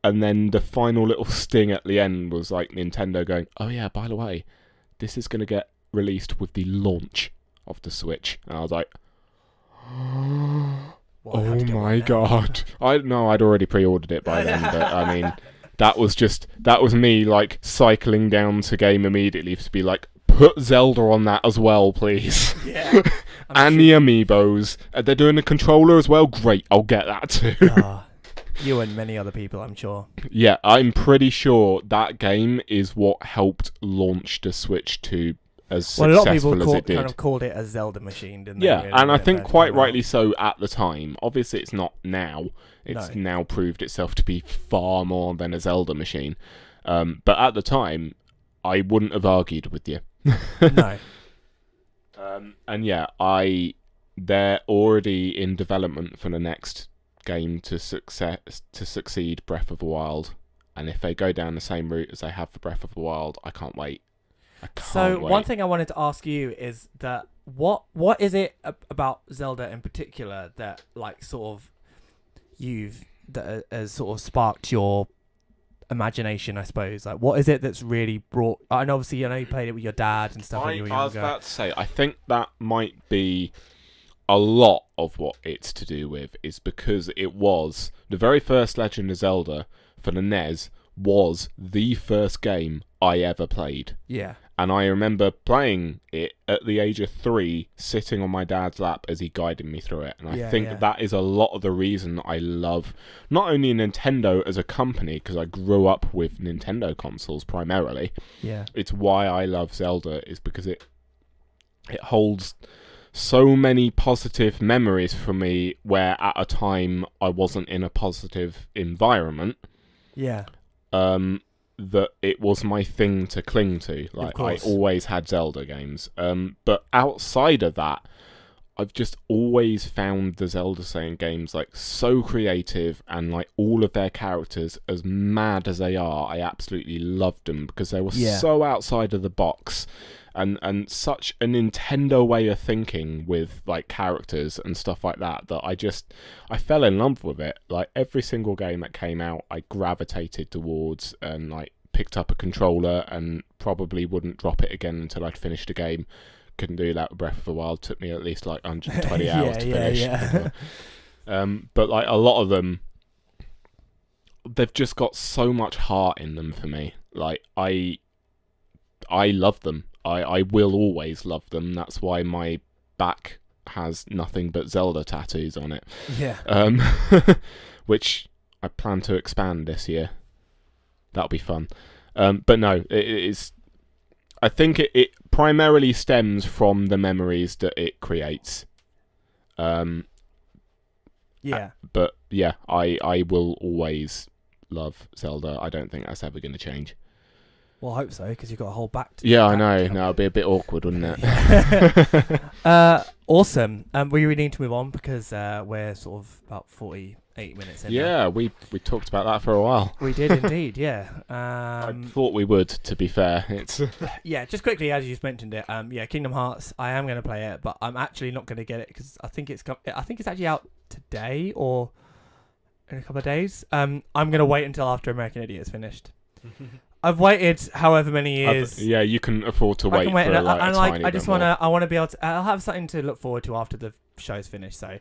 And then the final little sting at the end was Nintendo going, oh yeah, by the way, this is going to get released with the launch of the Switch, and I was like, Well, I had oh to get my one now. god. I'd already pre-ordered it by then, but I mean, that was me like cycling down to game immediately to be like, put Zelda on that as well, please. Yeah. And the amiibos. They're doing the controller as well. Great, I'll get that too. You and many other people, I'm sure. Yeah, I'm pretty sure that game is what helped launch the Switch to as successful a lot of people as it did. kind of called it a Zelda machine, didn't they? Yeah, really, and I when it think first quite came out? rightly so at the time. Obviously, it's not now. It's now proved itself to be far more than a Zelda machine. But at the time, I wouldn't have argued with you. No. And yeah, they're already in development for the next game to succeed Breath of the Wild. And if they go down the same route as they have for Breath of the Wild, I can't wait. One thing I wanted to ask you is that what is it about Zelda in particular that like sort of has sort of sparked your imagination, I suppose? Like, what is it that's really brought? And obviously, you played it with your dad and stuff when you were younger. I was about to say, I think that might be a lot of what it's to do with is because it was the very first Legend of Zelda for the NES was the first game I ever played. Yeah. And I remember playing it at the age of 3, sitting on my dad's lap as he guided me through it. And I think that is a lot of the reason I love not only Nintendo as a company, because I grew up with Nintendo consoles primarily. Yeah. It's why I love Zelda, is because it holds so many positive memories for me where at a time I wasn't in a positive environment. Yeah. That it was my thing to cling to. Like, I always had Zelda games. But outside of that, I've just always found the Zelda games like so creative, and like all of their characters, as mad as they are, I absolutely loved them because they were so outside of the box. And such a Nintendo way of thinking with like characters and stuff like that I fell in love with it. Like every single game that came out, I gravitated towards and like picked up a controller and probably wouldn't drop it again until I'd finished a game. Couldn't do that with Breath of the Wild. Took me at least like 120 hours to finish. Yeah. But like a lot of them, they've just got so much heart in them for me. Like I love them. I will always love them. That's why my back has nothing but Zelda tattoos on it. Yeah. Which I plan to expand this year. That'll be fun. But no, it is. I think it primarily stems from the memories that it creates. Yeah. But yeah, I will always love Zelda. I don't think that's ever going to change. Well, I hope so, because you've got a whole back. I know. No, it'd be a bit awkward, wouldn't it? Awesome. We really need to move on because we're sort of about 48 minutes in. Yeah, we talked about that for a while. We did indeed, yeah. I thought we would, to be fair. It's yeah, just quickly, as you just mentioned it, Kingdom Hearts, I am going to play it, but I'm actually not going to get it because I think it's actually out today or in a couple of days. I'm going to wait until after American Idiot is finished. I've waited however many years. Yeah, you can afford to wait for a tiny I just bit more. I want to be able to. I'll have something to look forward to after the show's finished. So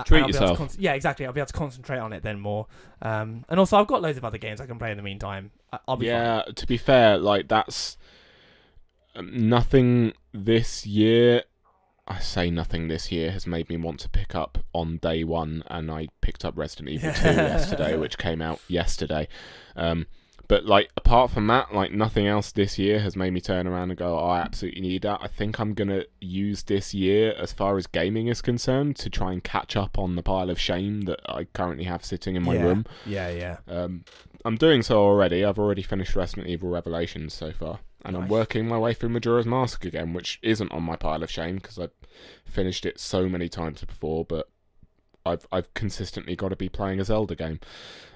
treat yourself. Yeah, exactly. I'll be able to concentrate on it then more. And also, I've got loads of other games I can play in the meantime. I'll be fine. To be fair, like that's nothing this year. I say nothing this year has made me want to pick up on day one, and I picked up Resident Evil 2 yesterday, which came out yesterday. But like apart from that, like nothing else this year has made me turn around and go, oh, I absolutely need that. I think I'm going to use this year, as far as gaming is concerned, to try and catch up on the pile of shame that I currently have sitting in my room. Yeah. I'm doing so already. I've already finished Resident Evil Revelations so far. And Nice. I'm working my way through Majora's Mask again, which isn't on my pile of shame because I've finished it so many times before, but I've consistently got to be playing a Zelda game.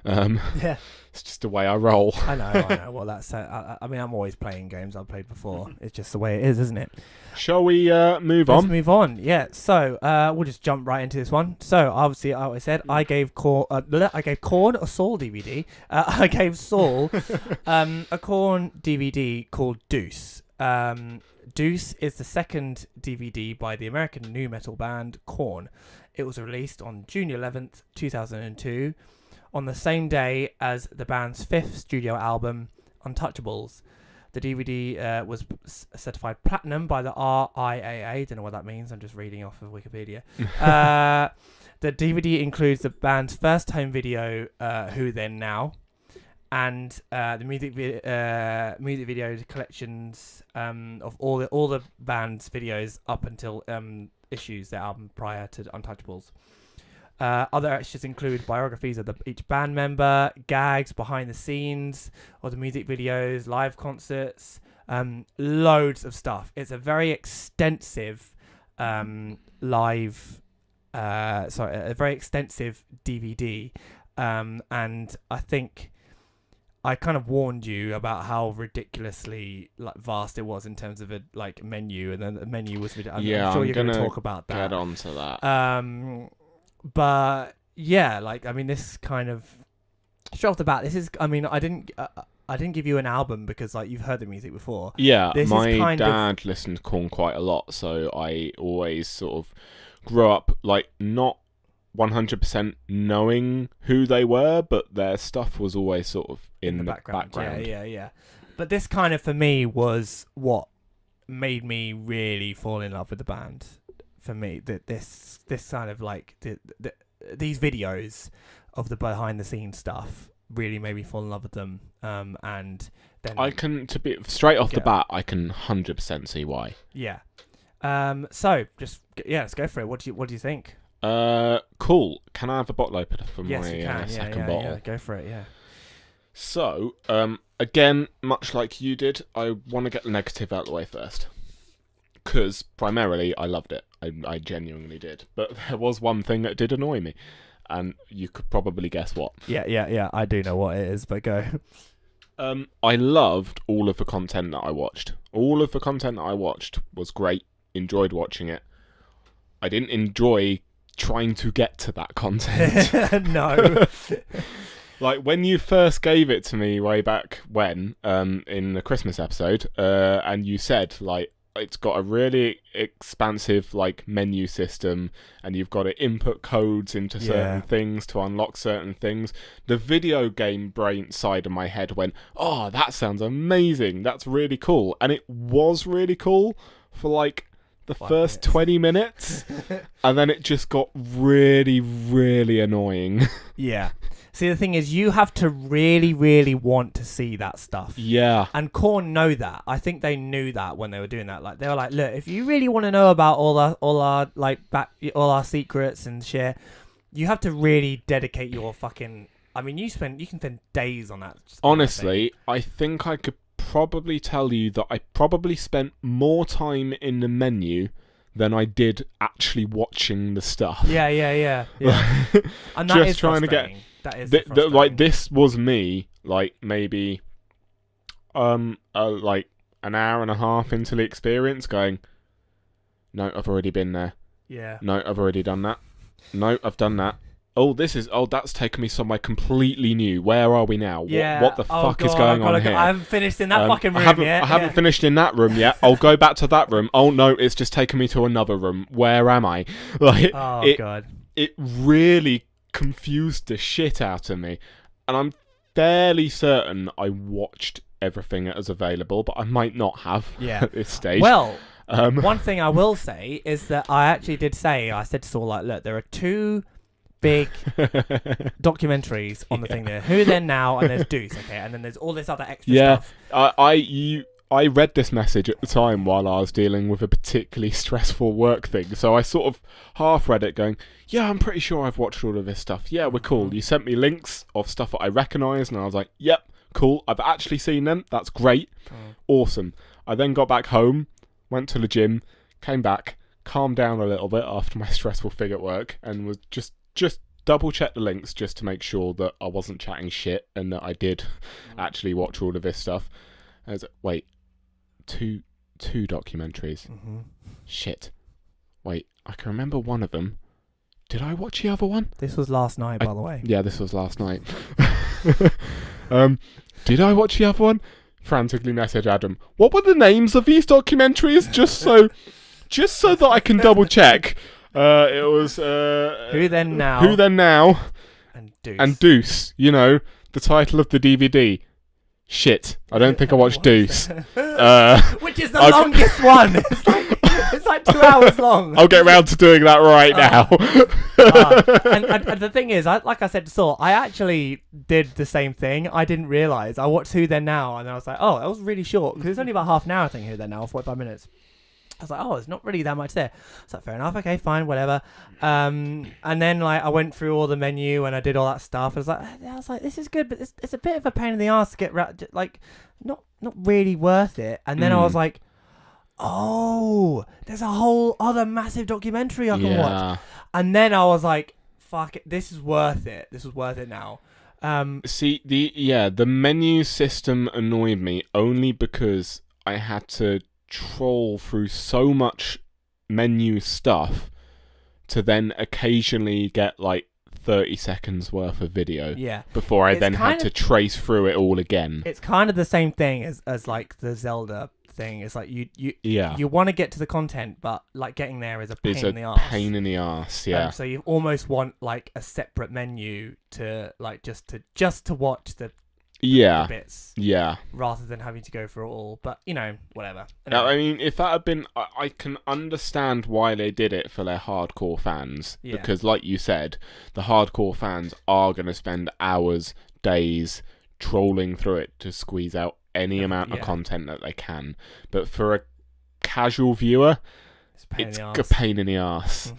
Yeah. It's just the way I roll. I know. Well, that's. I mean, I'm always playing games I've played before. It's just the way it is, isn't it? Shall we move Let's on? move on. Yeah. So we'll just jump right into this one. So obviously, I said I gave KoRn a Saul DVD. I gave Saul a KoRn DVD called Deuce. Deuce is the second DVD by the American nu metal band KoRn. It was released on June 11th, 2002, on the same day as the band's fifth studio album, Untouchables. The DVD was certified platinum by the RIAA. Don't know what that means. I'm just reading off of Wikipedia. The DVD includes the band's first home video, Who Then Now, and the music video collections of all the band's videos up until issues their album prior to Untouchables. Other extras include biographies of each band member, gags behind the scenes of the music videos, live concerts, loads of stuff. It's a very extensive a very extensive DVD, and I think I kind of warned you about how ridiculously vast it was in terms of a menu, and then the menu was. I'm sure you're going to talk about that. Get on to that. But yeah, this kind of straight off the bat. This is. I didn't give you an album because you've heard the music before. Yeah, my dad listened to KoRn quite a lot, so I always sort of grew up not 100% knowing who they were, but their stuff was always sort of in the background. Yeah. But this kind of, for me, was what made me really fall in love with the band. For me, that this kind of these videos of the behind the scenes stuff really made me fall in love with them. And then I can, to be straight off the bat, I can 100% see why. Yeah. So let's go for it. What do you think? Cool. Can I have a bottle opener for my second bottle? Yeah, go for it. Yeah. So, again, much like you did, I want to get the negative out of the way first, because primarily I loved it. I genuinely did, but there was one thing that did annoy me, and you could probably guess what. Yeah. I do know what it is, but go. I loved all of the content that I watched. All of the content that I watched was great. Enjoyed watching it. I didn't enjoy trying to get to that content. No. When you first gave it to me way back when, in the Christmas episode, and you said, it's got a really expansive, menu system, and you've got to input codes into certain things to unlock certain things. The video game brain side of my head went, oh, that sounds amazing. That's really cool. And it was really cool for, the first 20 minutes, and then it just got really, really annoying. Yeah. See, the thing is, you have to really, really want to see that stuff. Yeah. And KoRn know that. I think they knew that when they were doing that. They were like, look, if you really want to know about all our secrets and shit, you have to really dedicate your fucking. You can spend days on that. Honestly, I think I could probably tell you that I probably spent more time in the menu than I did actually watching the stuff. Yeah. And that just is trying to get. That is this was me, maybe, an hour and a half into the experience, going, no, I've already been there. Yeah. No, I've already done that. No, I've done that. That's taken me somewhere completely new. Where are we now? Yeah. What the fuck is going on here? I haven't finished in that fucking room yet. I haven't finished in that room yet. I'll go back to that room. Oh no, it's just taken me to another room. Where am I? God. It really confused the shit out of me, and I'm fairly certain I watched everything that was available, but I might not have at this stage. Well, one thing I will say is that I said to Saul, look, there are two big documentaries on the thing there. Who Then Now, and there's Deuce, okay, and then there's all this other extra stuff. I read this message at the time while I was dealing with a particularly stressful work thing, so I sort of half read it going, yeah, I'm pretty sure I've watched all of this stuff. Yeah, we're cool. You sent me links of stuff that I recognised, and I was like, yep, cool. I've actually seen them. That's great. Awesome. I then got back home, went to the gym, came back, calmed down a little bit after my stressful thing at work, and was just double check the links just to make sure that I wasn't chatting shit and that I did actually watch all of this stuff. I was like, wait, two documentaries. Shit. Wait, I can remember one of them. Did I watch the other one? This was last night, by the way. Yeah, this was last night. Did I watch the other one? frantically message Adam, what were the names of these documentaries? Just so that I can double check. It was Who Then Now? Who Then Now? And Deuce. You know, the title of the DVD. Shit, I don't think I watched Deuce. Which is the longest one. It's like 2 hours long. I'll get around to doing that right now. And the thing is, like I said to Saul, I actually did the same thing. I didn't realise. I watched Who Then Now, and I was like, oh, that was really short, because it's only about half an hour, I think, Who Then Now, 45 minutes. I was like, oh, there's not really that much there. It's like, fair enough, okay, fine, whatever. And then like I went through all the menu and I did all that stuff. I was like, this is good, but it's a bit of a pain in the ass to get like not really worth it. And then I was like, oh, there's a whole other massive documentary I can watch. And then I was like, fuck it, this is worth it. This was worth it now. See, the menu system annoyed me only because I had to troll through so much menu stuff to then occasionally get like 30 seconds worth of video before I then had to trace through it all again. It's kind of the same thing as like the Zelda thing. It's like you want to get to the content, but like getting there is a pain in the ass. Pain in the ass, yeah. So you almost want like a separate menu to like just to watch the bits, rather than having to go for it all. But you know, whatever. Anyway. I mean, if that had been, I can understand why they did it for their hardcore fans, because like you said, the hardcore fans are going to spend hours, days trolling through it to squeeze out any amount of content that they can. But for a casual viewer, it's a pain in the ass.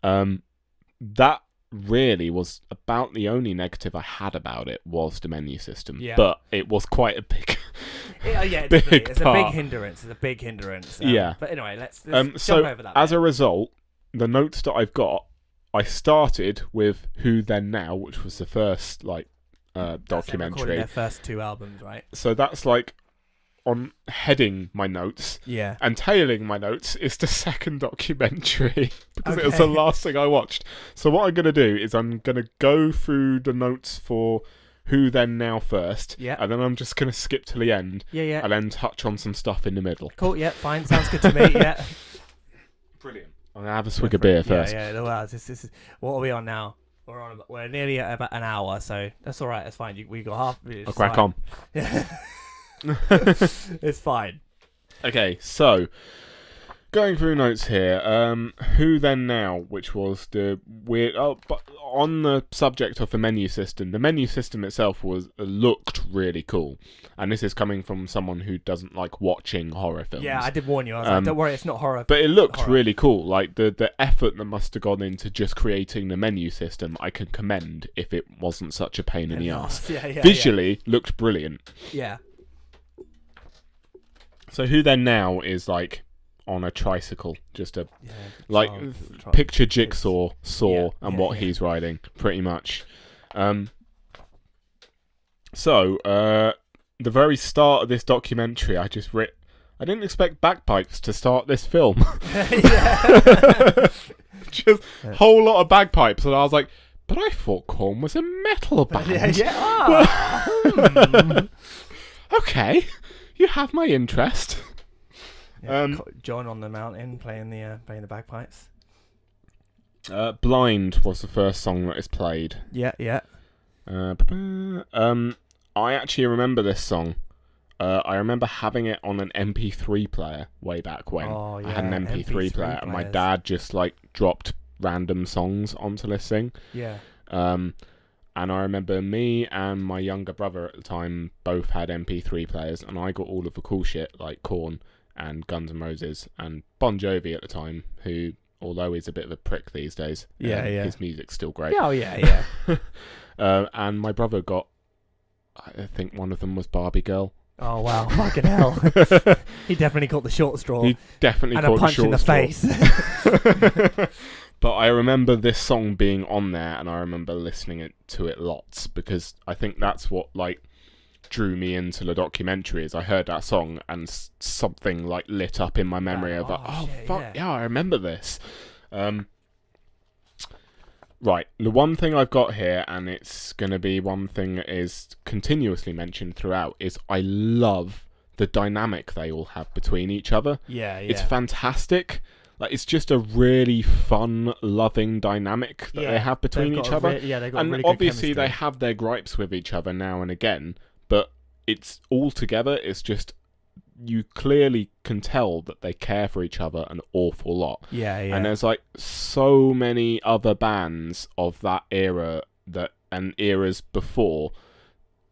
That really was about the only negative I had about it was the menu system. But it was quite a big it's a big hindrance. It's a big hindrance. But anyway, let's jump over that. As a result, the notes that I've got, I started with Who Then Now, which was the first documentary. Their first 2 albums, right? So that's like on heading my notes, and tailing my notes is the second documentary because it was the last thing I watched. So what I'm going to do is I'm going to go through the notes for Who Then Now first, and then I'm just going to skip to the end, and then touch on some stuff in the middle. Cool, fine, sounds good to me. Brilliant. I'm going to have a swig of beer first. Well, this is what are we on now? We're nearly at about an hour, so that's all right. That's fine. We got half. I'll crack on. It's fine. Okay, so going through notes here, Who Then Now, which was the weird. Oh, but on the subject of the menu system itself looked really cool, and this is coming from someone who doesn't like watching horror films. Yeah, I did warn you. I was like, don't worry, it's not horror. But it looked really cool. Like the effort that must have gone into just creating the menu system, I can commend if it wasn't such a pain in the ass. Visually, looked brilliant. Yeah. So Who Then Now is like on a tricycle, just a picture Jigsaw, Saw, and what he's riding, pretty much. So the very start of this documentary, I didn't expect bagpipes to start this film. Just a whole lot of bagpipes, and I was like, but I thought KoRn was a metal band. Okay. You have my interest. John on the mountain playing the bagpipes. Blind was the first song that is played. Yeah. I actually remember this song. I remember having it on an MP3 player way back when. I had an MP3 player, and my dad just like dropped random songs onto this thing. Yeah. And I remember me and my younger brother at the time both had MP3 players, and I got all of the cool shit like KoRn and Guns N' Roses and Bon Jovi at the time, who, although he's a bit of a prick these days, his music's still great. And my brother got, I think one of them was Barbie Girl. Oh wow, fucking hell. He definitely got the short straw. He definitely and caught a punch the short in the face. But I remember this song being on there, and I remember listening to it lots, because I think that's what like drew me into the documentary. Is I heard that song and something like lit up in my memory of like, fuck yeah, I remember this. Right, the one thing I've got here, and it's going to be one thing that is continuously mentioned throughout, is I love the dynamic they all have between each other. Yeah. It's fantastic. Like, it's just a really fun, loving dynamic that they have between each other. They've got And really obviously good they chemistry. have their gripes with each other now and again, but it's all together. It's just, you clearly can tell that they care for each other an awful lot. Yeah. And there's like so many other bands of that era and eras before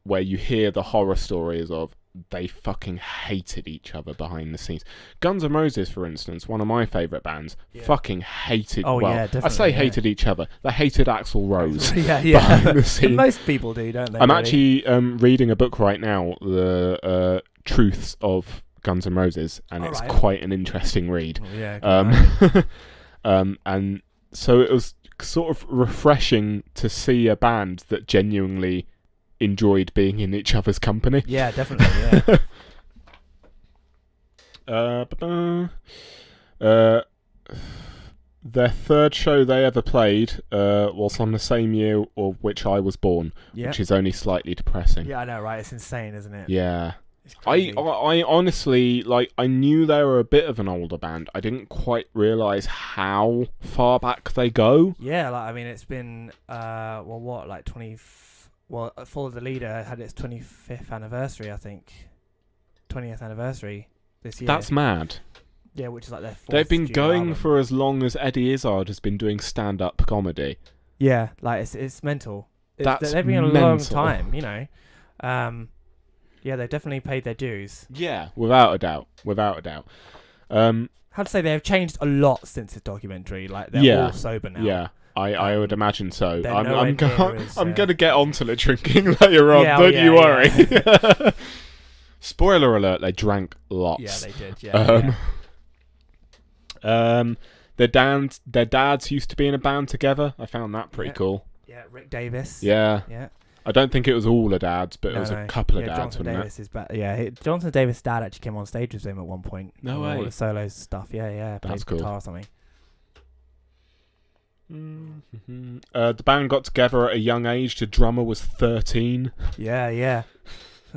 where you hear the horror stories of they fucking hated each other behind the scenes. Guns N' Roses, for instance, one of my favourite bands, fucking hated. Oh, well, yeah, definitely. I say hated each other. They hated Axl Rose. Yeah. Behind the scenes. Most people do, don't they? I'm really? actually reading a book right now, The Truths of Guns N' Roses, and it's quite an interesting read. Oh, yeah. And so it was sort of refreshing to see a band that genuinely enjoyed being in each other's company. Yeah, definitely. Yeah. Their third show they ever played was on the same year of which I was born, which is only slightly depressing. Yeah, I know, right? It's insane, isn't it? Yeah. I honestly, like, I knew they were a bit of an older band. I didn't quite realise how far back they go. Yeah, like, I mean, it's been, like 20... Well, Follow the Leader had its 25th anniversary, I think. 20th anniversary this year. That's mad. Yeah, which is like their fourth They've been studio going album. for as long as Eddie Izzard has been doing stand-up comedy. Yeah, like, it's mental. That's they've been a mental. long time, you know. Yeah, they've definitely paid their dues. Yeah, without a doubt. How to say, they have changed a lot since this documentary. Like, they're all sober now. Yeah, I would imagine so. I'm going to get onto the drinking later on, don't you worry. Yeah. Spoiler alert, they drank lots. Yeah, they did, yeah. Their dads used to be in a band together. I found that pretty cool. Yeah, Rick Davis. Yeah. Yeah. I don't think it was all the dads, but it was a couple of dads, Jonathan wasn't Davis is Jonathan Davis' dad actually came on stage with him at one point. No way. All the solo stuff. Yeah. That's Played cool. guitar or something. Mm-hmm. The band got together at a young age. The drummer was 13. Yeah. I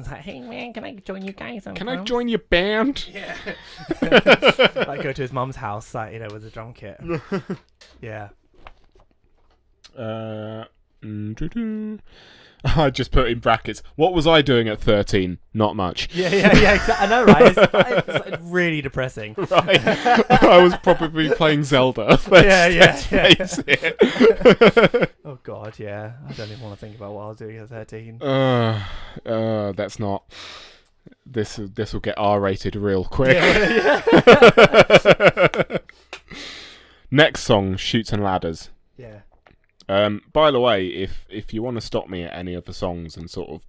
was like, hey man, can I join you guys? Can I join your band? Yeah. Like, go to his mum's house, like, with a drum kit. Yeah. I just put in brackets. What was I doing at 13? Not much. Yeah. Exactly. I know, right? It's really depressing. Right. I was probably playing Zelda. Let's face it. Oh God, yeah. I don't even want to think about what I was doing at 13. That's not. This will get R-rated real quick. Yeah. Next song, Shoots and Ladders. Yeah. By the way, if you want to stop me at any of the songs and sort of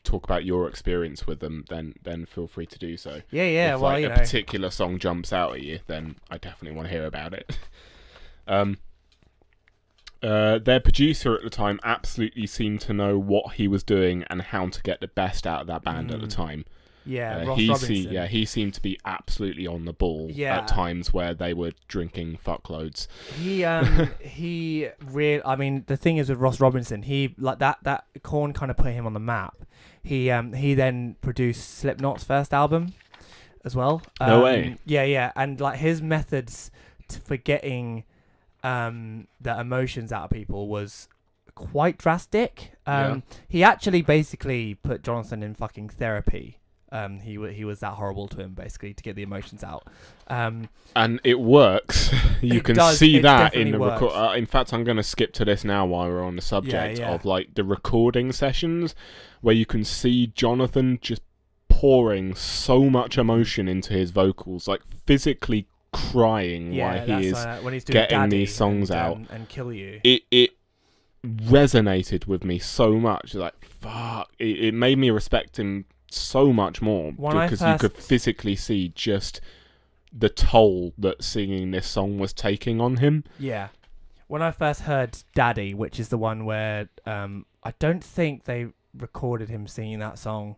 talk about your experience with them, then feel free to do so. Yeah. If, well, a particular song jumps out at you, then I definitely want to hear about it. Their producer at the time absolutely seemed to know what he was doing and how to get the best out of that band at the time. Yeah, Ross Robinson. He seemed to be absolutely on the ball at times where they were drinking fuckloads. I mean, the thing is with Ross Robinson, he like that KoRn kind of put him on the map. He then produced Slipknot's first album as well. No way. Yeah, and like his methods for getting the emotions out of people was quite drastic. He actually basically put Jonathan in fucking therapy. He was that horrible to him, basically, to get the emotions out. And it works. You can see that in the record. In fact, I'm going to skip to this now while we're on the subject of like the recording sessions, where you can see Jonathan just pouring so much emotion into his vocals, like physically crying while he is when he's doing getting these songs out and Kill You. It resonated with me so much. Like, fuck, it made me respect him so much more because you could physically see just the toll that singing this song was taking on him. Yeah. When I first heard Daddy, which is the one where I don't think they recorded him singing that song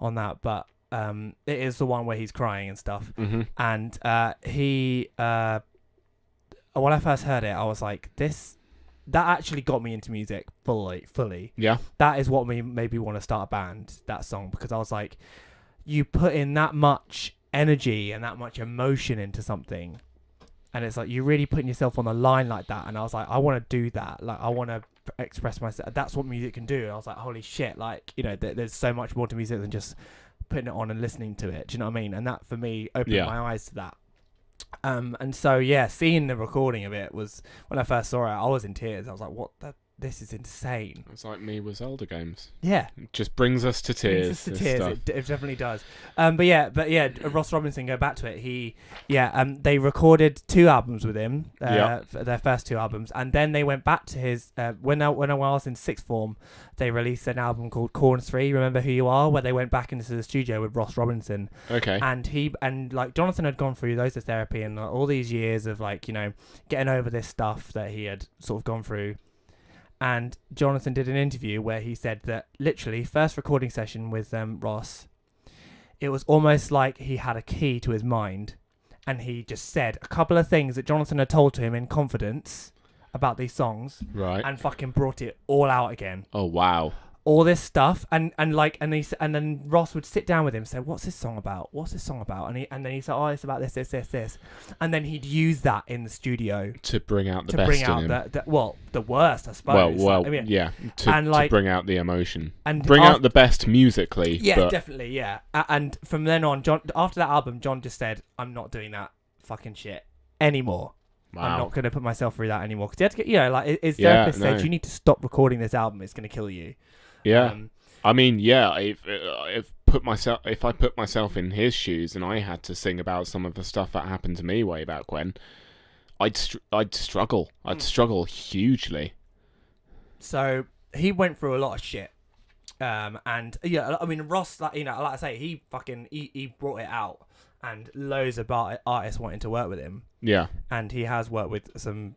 on that, but it is the one where he's crying and stuff. Mm-hmm. And when I first heard it, I was like, this that actually got me into music fully. Yeah. That is what made me want to start a band, that song, because I was like, you put in that much energy and that much emotion into something, and it's like you're really putting yourself on the line like that, and I was like, I want to do that. Like, I want to express myself. That's what music can do. And I was like, holy shit, like, you know, there's so much more to music than just putting it on and listening to it. Do you know what I mean? And that, for me, opened my eyes to that. And so, yeah, seeing the recording of it was, when I first saw it, I was in tears. I was like, this is insane. It's like me with Zelda games. Yeah. It just brings us to tears. It definitely does. But yeah, Ross Robinson, go back to it. They recorded 2 albums with him, for their first 2 albums, and then they went back to his, when I was in sixth form, they released an album called KoRn 3, Remember Who You Are, where they went back into the studio with Ross Robinson. Okay. And like, Jonathan had gone through loads of therapy and all these years of, like, you know, getting over this stuff that he had sort of gone through. And Jonathan did an interview where he said that literally first recording session with Ross, it was almost like he had a key to his mind, and he just said a couple of things that Jonathan had told to him in confidence about these songs, right, and fucking brought it all out again. Oh wow. All this stuff, and then Ross would sit down with him and say, "What's this song about? What's this song about?" And then he said, "Oh, it's about this," and then he'd use that in the studio to bring out the best in him. The worst, I suppose. Well, I mean, yeah, to bring out the emotion and bring out the best musically. Yeah, definitely, yeah. And from then on, John, after that album, John just said, "I'm not doing that fucking shit anymore. Wow. I'm not going to put myself through that anymore." Because he had to get, you know, like his therapist said, "You need to stop recording this album. It's going to kill you." Yeah, I mean, yeah. If I put myself in his shoes and I had to sing about some of the stuff that happened to me way back when, I'd struggle. I'd struggle hugely. So he went through a lot of shit, and yeah, I mean, Ross, like, you know, like I say, he brought it out, and loads of artists wanting to work with him. Yeah, and he has worked with some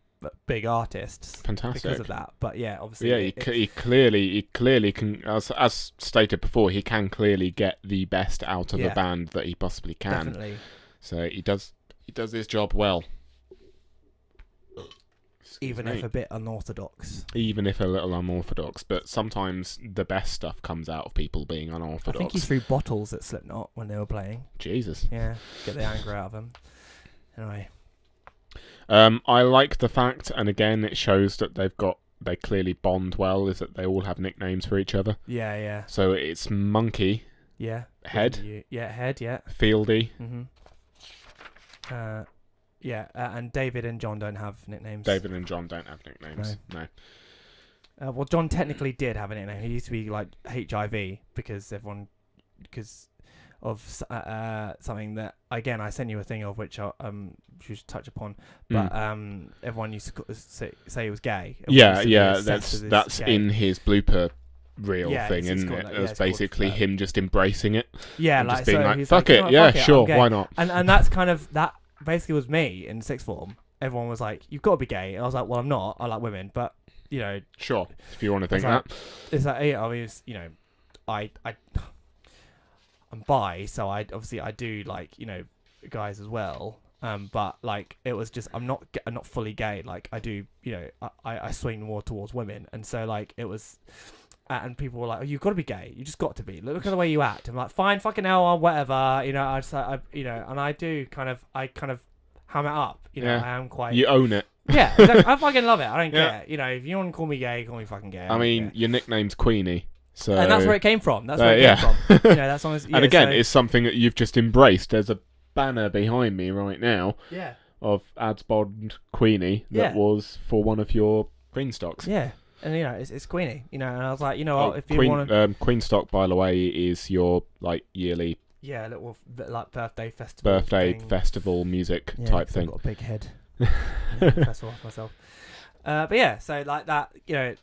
big artists. Fantastic. Because of that. But yeah, obviously, yeah, he clearly can, as stated before, he can clearly get the best out of the band that he possibly can. Definitely. So he does his job well. Even if a bit unorthodox. Even if a little unorthodox, but sometimes the best stuff comes out of people being unorthodox. I think he threw bottles at Slipknot when they were playing. Jesus. Yeah, get the anger out of them. Anyway. I like the fact, and again, it shows that they clearly bond well, is that they all have nicknames for each other. Yeah, yeah. So it's Monkey. Yeah. Head. Head, yeah. Fieldy. Mm-hmm. And David and John don't have nicknames. David and John don't have nicknames. No. Well, John technically did have a nickname. He used to be like HIV because of something that, again, I sent you a thing of which I should touch upon, but everyone used to say he was gay. That's in his blooper reel thing, isn't it? It was basically him just embracing it. Yeah, like, just being so fuck it, yeah, sure, why not? And that's kind of, that basically was me in sixth form. Everyone was like, "You've got to be gay," and I was like, "Well, I'm not. I like women, but you know." Sure, if you want to think that. It's like, I mean, you know, I'm bi, so I do like, you know, guys as well. But like, it was just, I'm not fully gay. Like, I do, you know, I swing more towards women, and so like it was, and people were like, "Oh, you've got to be gay. You just got to be. Look at the way you act." I'm like, "Fine, fucking hell, whatever." You know, you know, and I kind of ham it up. You know, I am quite. You own it. Yeah, exactly. I fucking love it. I don't care. You know, if you want to call me gay, call me fucking gay. I mean, your nickname's Queenie. So, and that's where it came from. That's where it came from. You know, that's honest, and again, it's something that you've just embraced. There's a banner behind me right now. Yeah. Of Adsbond Queenie that was for one of your Queen stocks. Yeah, and you know, it's Queenie. You know, and I was like, you know, what, if you want Queen stock, by the way, is your like yearly. Yeah, little like birthday festival music type thing. I've got a big head. Festival myself. But yeah, so like that, you know.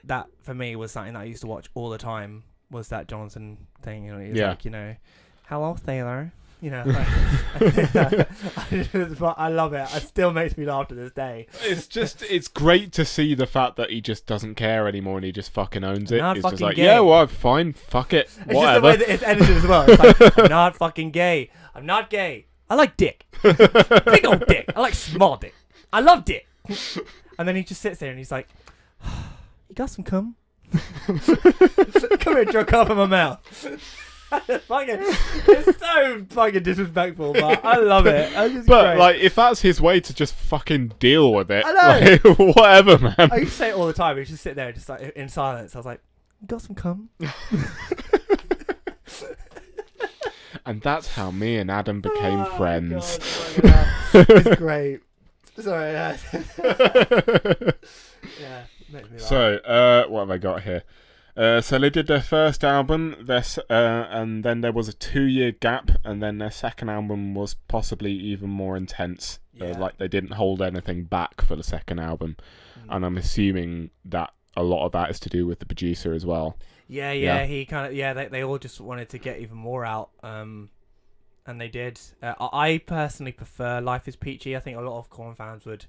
That for me was something that I used to watch all the time, was that Johnson thing. You know, he was like, you know, "Hello, sailor." You know, like, I love it. It still makes me laugh to this day. It's great to see the fact that he just doesn't care anymore and he just fucking owns it. He's just like, gay. yeah, well, fine, fuck it, it's whatever. Just the way that it's edited as well. It's like, "I'm not fucking gay. I'm not gay. I like dick. Big old dick. I like small dick. I love dick. And then he just sits there and he's like, "You got some cum? Come here, drunk off in my mouth." It's so fucking disrespectful, but I love it. But like, if that's his way to just fucking deal with it, I know. like, whatever, man. I used to say it all the time. He just sit there, just like in silence. I was like, "You got some cum?" And that's how me and Adam became friends. God, it's great. Sorry. Yeah. Makes me laugh. So, what have I got here? So they did their first album, and then there was a 2-year gap, and then their second album was possibly even more intense. Like they didn't hold anything back for the second album, and I'm assuming that a lot of that is to do with the producer as well. Yeah. He kind of they all just wanted to get even more out, and they did. I personally prefer Life Is Peachy. I think a lot of KoRn fans would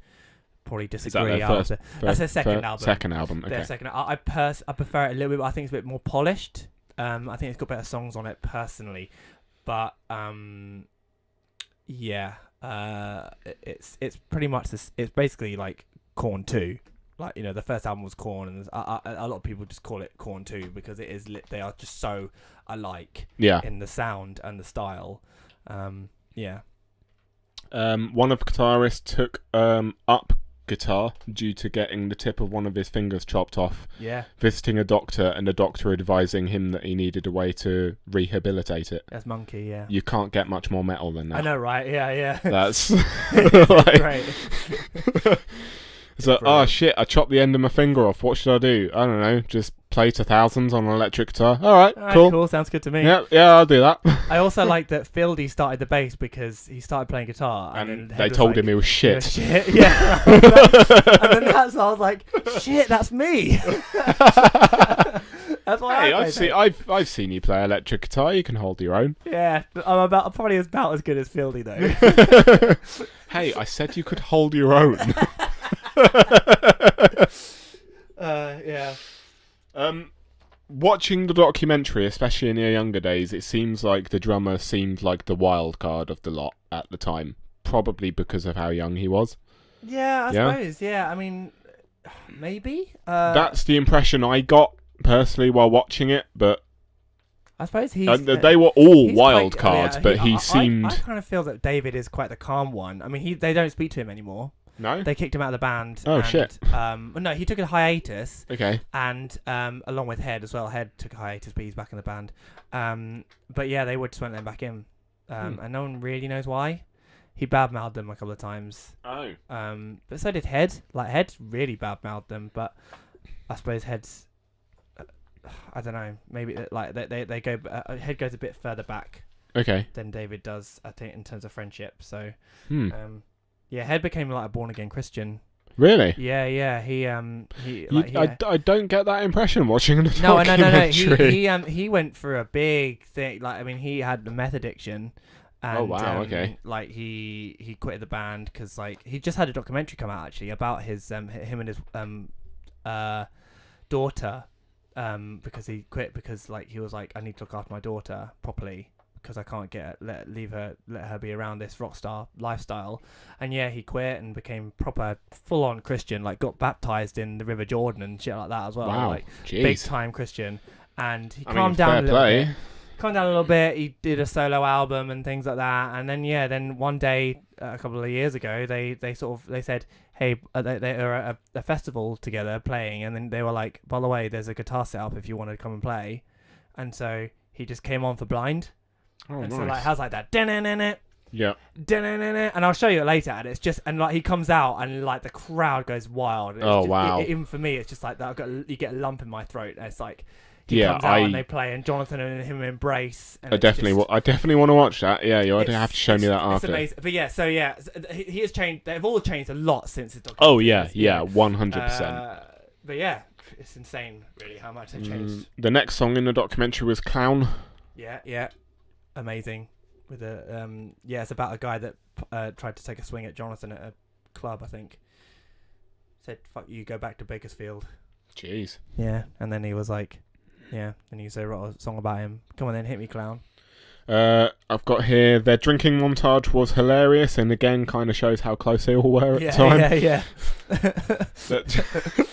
probably disagree. That's their second album. Second album. Okay. Their second. I prefer it a little bit. But I think it's a bit more polished. I think it's got better songs on it personally, but it's pretty much this. It's basically like KoRn 2. Like, you know, the first album was KoRn, and a lot of people just call it KoRn 2 because it is they are just so alike in the sound and the style. One of the guitarists took up guitar due to getting the tip of one of his fingers chopped off. Visiting a doctor, and the doctor advising him that he needed a way to rehabilitate it. That's Monkey. Yeah. You can't get much more metal than that. I know, right? Yeah. That's like, great. So, oh shit, I chopped the end of my finger off. What should I do? I don't know. Just play to thousands on an electric guitar. All right, cool. Sounds good to me. Yeah, I'll do that. I also like that Fieldy started the bass because he started playing guitar. And they told him he was shit. Yeah. And then I was like, shit, that's me. That's why I've seen you play electric guitar. You can hold your own. Yeah, I'm probably about as good as Fieldy though. Hey, I said you could hold your own. Watching the documentary, especially in your younger days, it seems like the drummer seemed like the wild card of the lot at the time, probably because of how young he was. I suppose. Yeah, I mean, maybe. That's the impression I got personally while watching it, but I suppose they were all wild cards, but he seemed. I kind of feel that David is quite the calm one. I mean, they don't speak to him anymore. No? They kicked him out of the band. Oh, shit. No, he took a hiatus. Okay. And along with Head as well. Head took a hiatus, but he's back in the band. But yeah, they just won't let him back in. And no one really knows why. He badmouthed them a couple of times. Oh. But so did Head. Like, Head really badmouthed them, but I suppose Head's... I don't know. Maybe like they go... Head goes a bit further back. Okay. Than David does, I think, in terms of friendship. So... Yeah, Head became like a born again Christian. Really? Yeah. I don't get that impression watching the documentary. No. He went through a big thing. Like, I mean, he had a meth addiction. And, oh wow! Okay. Like he quit the band because like he just had a documentary come out actually about his him and his daughter because he quit because like he was like, I need to look after my daughter properly. Because I can't let her be around this rock star lifestyle, and he quit and became proper full on Christian, like got baptized in the River Jordan and shit like that as well. Wow, like jeez. Big time Christian, and he calmed down a little bit. He did a solo album and things like that, and then then one day a couple of years ago they said, hey, they were at a festival together playing, and then they were like, by the way, there's a guitar set up if you want to come and play, and so he just came on for Blind. Oh, and nice. so like how's like that? Yeah. And I'll show you it later. And it's just and like he comes out and like the crowd goes wild. Wow. Even for me, it's just like that. You get a lump in my throat. And it's like he comes out and they play, and Jonathan and him embrace. And I definitely want to watch that. Yeah, you have to show me that after. It's amazing. But he has changed. They've all changed a lot since the documentary. Oh yeah, 100%. But yeah, it's insane, really, how much they've changed. The next song in the documentary was Clown. Yeah. Amazing. With it's about a guy that tried to take a swing at Jonathan at a club, I think. Said, fuck you, go back to Bakersfield. Jeez. Yeah, and then he was like, then he wrote a song about him. Come on then, hit me, clown. I've got here, their drinking montage was hilarious and again kind of shows how close they all were at the time. Yeah.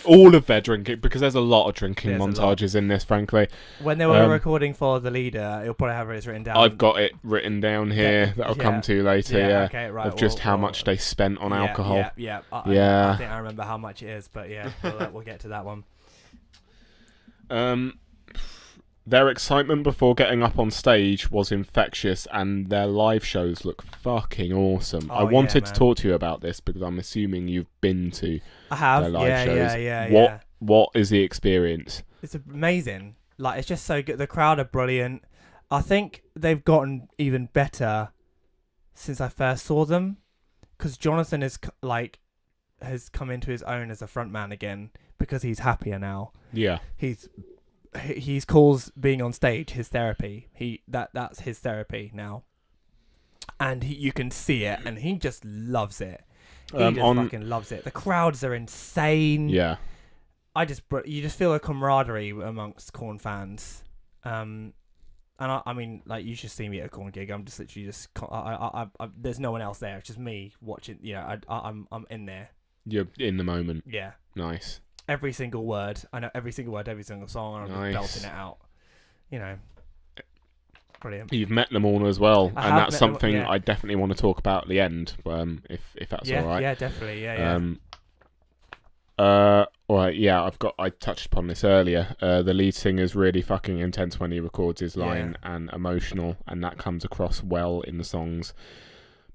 All of their drinking, because there's a lot of drinking montages in this, frankly. When they were recording for the leader, you'll probably have it written down. I've got it written down here that I'll come to later. Okay, right. Of just how much they spent on alcohol. I think I remember how much it is, but yeah, we'll get to that one. Their excitement before getting up on stage was infectious, and their live shows look fucking awesome. I wanted to talk to you about this because I'm assuming you've been to their live shows. What is the experience? It's amazing. Like, it's just so good. The crowd are brilliant. I think they've gotten even better since I first saw them, because Jonathan has come into his own as a frontman again because he's happier now. Yeah. He calls being on stage his therapy. That's his therapy now, and you can see it, and he just loves it. He fucking loves it. The crowds are insane. Yeah, you just feel a camaraderie amongst KoRn fans. And I mean, like, you should see me at a KoRn gig. I'm just literally there's no one else there. It's just me watching. I'm in there. You're in the moment. Yeah. Nice. Every single word. I know every single word, every single song, and I'm just belting it out. Brilliant. You've met them all as well, and that's something I definitely want to talk about at the end, if that's all right. Yeah, definitely. Yeah. All right. Yeah, I touched upon this earlier. The lead singer's really fucking intense when he records his line and emotional, and that comes across well in the songs.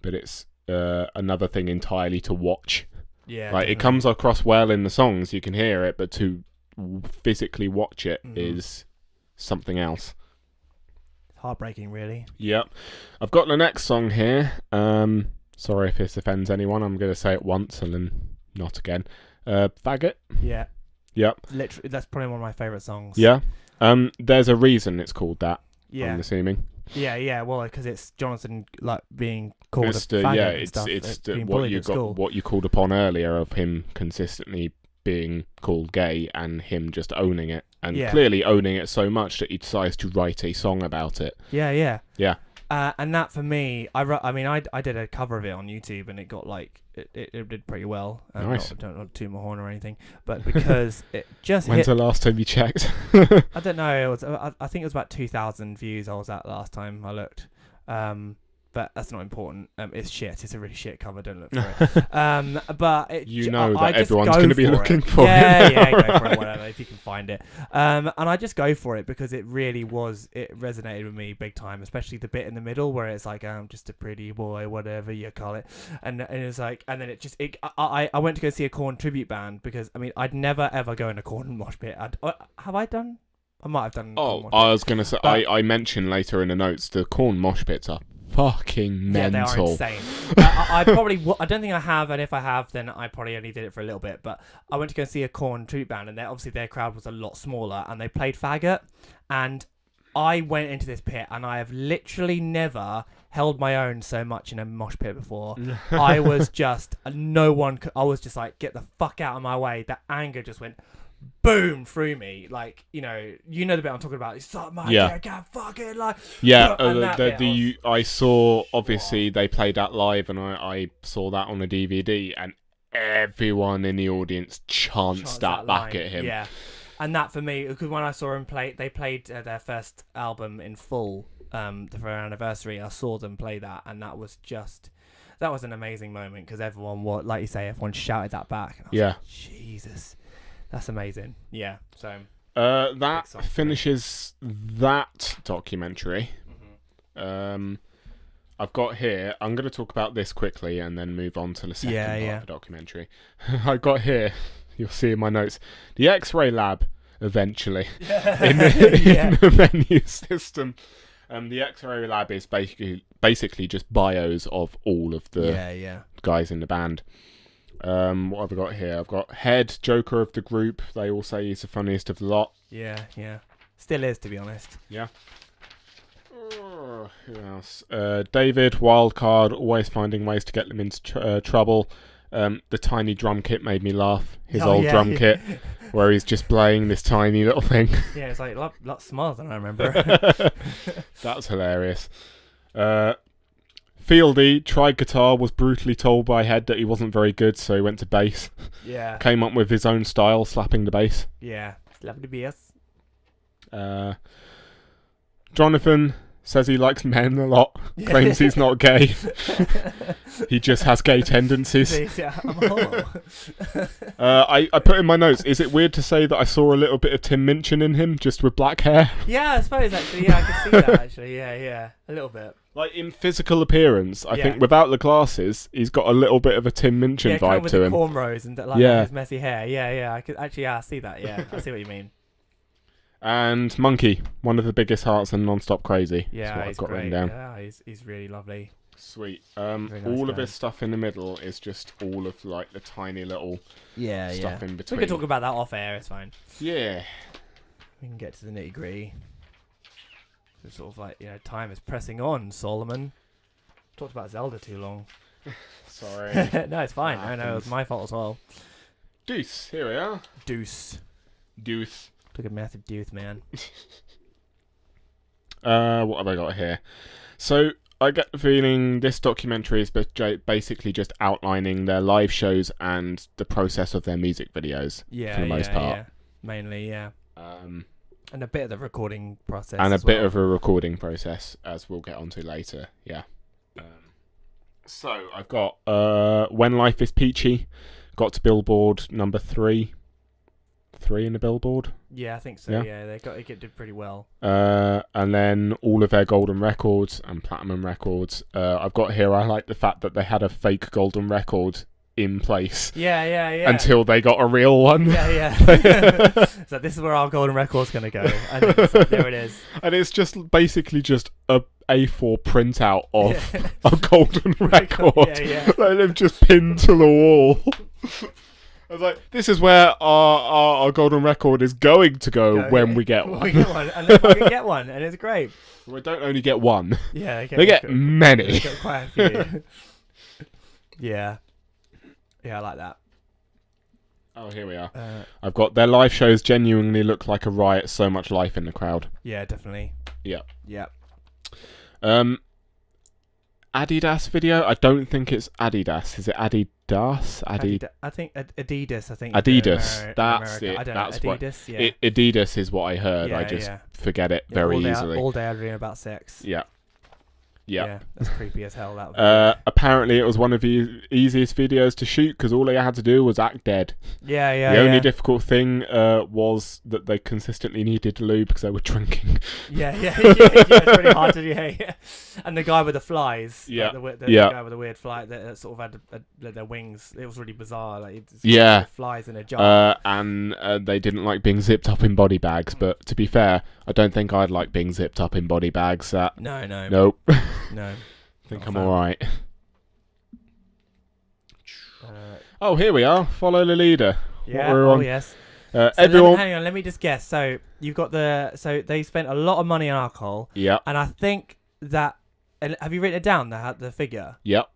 But it's another thing entirely to watch. Yeah, like, it comes across well in the songs, you can hear it, but to physically watch it is something else. Heartbreaking, really. Yep. I've got the next song here. Sorry if this offends anyone. I'm going to say it once and then not again. Faggot. Yeah. Yep. Literally, that's probably one of my favourite songs. Yeah. There's a reason it's called that. Yeah. I'm assuming. Yeah. Well, because it's Jonathan being called it's a faggot and stuff. It's what you called upon earlier of him consistently being called gay and him just owning it, and clearly owning it so much that he decides to write a song about it. Yeah. And that for me, I did a cover of it on YouTube, and it got it did pretty well. Nice. Not toot my horn or anything, but because it just When's the last time you checked? I don't know. I think it was about 2,000 views I was at last time I looked. But that's not important. It's shit. It's a really shit cover. Don't look for it. But that everyone's going to be looking for it. Yeah, go for it, whatever, if you can find it. And I just go for it because it really it resonated with me big time, especially the bit in the middle where it's like, I'm just a pretty boy, whatever you call it. And it's like, and then I went to go see a KoRn tribute band because, I mean, I'd never ever go in a KoRn mosh pit. Have I done? I might have done. Oh, I was going to say, I mentioned later in the notes, the KoRn mosh pits are fucking mental. Yeah, they are insane. I I don't think I have, and if I have, then I probably only did it for a little bit. But I went to go see a KoRn tribute band, and obviously their crowd was a lot smaller, and they played Faggot. And I went into this pit, and I have literally never held my own so much in a mosh pit before. I was just I was just like, get the fuck out of my way. That anger just went boom through me, like, you know the bit I'm talking about. It's like, my God, fucking like, I saw, obviously they played that live, and I saw that on a DVD, and everyone in the audience chants that back at him. Yeah, and that for me, because when I saw them play, they played their first album in full for their anniversary. I saw them play that, and that was an amazing moment because everyone, like you say, everyone shouted that back. And I was like, Jesus. That's amazing. Yeah. So that finishes that documentary. I've got here. I'm going to talk about this quickly and then move on to the second part of the documentary. I got here. You'll see in my notes the X-ray lab. Eventually, in the menu system. The X-ray lab is basically just bios of all of the guys in the band. What have I got here? I've got Head, Joker of the group. They all say he's the funniest of the lot. Yeah. Still is, to be honest. Yeah. Who else? David, Wildcard, always finding ways to get them into trouble. The tiny drum kit made me laugh. His old drum kit, where he's just playing this tiny little thing. Yeah, it's like a lot smaller than I remember. That's hilarious. Fieldy tried guitar, was brutally told by Head that he wasn't very good, so he went to bass. Yeah. Came up with his own style, slapping the bass. Yeah, slapping the bass. Jonathan says he likes men a lot. Claims he's not gay. He just has gay tendencies. Yeah, I'm homo. I put in my notes, is it weird to say that I saw a little bit of Tim Minchin in him, just with black hair? Yeah, I suppose, actually. Yeah, I can see that, actually. Yeah. A little bit. Like, in physical appearance, I think without the glasses, he's got a little bit of a Tim Minchin vibe with to the him. Cornrows and his messy hair. Yeah. I could actually, I see that. Yeah, I see what you mean. And Monkey, one of the biggest hearts and non-stop crazy. Yeah, That's what he's I've got great. written down. Yeah, he's really lovely. Sweet. Nice all of guy. his stuff in the middle is just all of like the tiny little stuff in between. We can talk about that off air. It's fine. Yeah. We can get to the nitty gritty. It's sort of like, time is pressing on, Solomon. Talked about Zelda too long. Sorry. No, it's fine. I know it was my fault as well. Deuce. Here we are. Deuce. Took a massive deuce, man. What have I got here? So I get the feeling this documentary is basically just outlining their live shows and the process of their music videos. Yeah, for the most part. Yeah. Mainly, yeah. And a bit of the recording process. And a as bit well. of a recording process, as we'll get onto later. Yeah. So I've got When Life is Peachy, got to Billboard number 3 in the Billboard. Yeah, I think so. Yeah, it did pretty well. And then all of their golden records and platinum records. I've got here, I like the fact that they had a fake golden record in place. Yeah. Until they got a real one. Yeah. So this is where our golden record's going to go. And there it is. And it's just basically just a A4 printout of a golden record. Yeah. That they've just pinned to the wall. I was like, this is where our golden record is going to go when we get one. We get one, and then we can get one, and it's great. We don't only get one. Yeah, they get many. They get quite a few. Yeah, I like that. Oh, here we are. I've got their live shows genuinely look like a riot. So much life in the crowd. Yeah, definitely. Yeah. Adidas video. I don't think it's Adidas. Is it Adidas? I think Adidas. I think Adidas. That's America. it. I don't That's know. what. Adidas. Yeah. Day is what I heard. I just forget it very easily. All day I dream about sex. Yeah. Yeah, that's creepy as hell. That. Apparently, it was one of the easiest videos to shoot because all they had to do was act dead. Yeah. The only difficult thing was that they consistently needed to lube because they were drinking. Yeah. It's pretty hard to do. Yeah. And the guy with the flies. Yeah. Like the guy with the weird fly that sort of had their wings. It was really bizarre. Like flies in a jar. And they didn't like being zipped up in body bags. But to be fair, I don't think I'd like being zipped up in body bags. No. Nope. No. I think I'm alright. Oh, here we are. Follow the leader. Yeah. Yes. Everyone. Hang on. Let me just guess. So you've got So they spent a lot of money on alcohol. Yeah. And I think that. And have you written it down? The figure. Yep.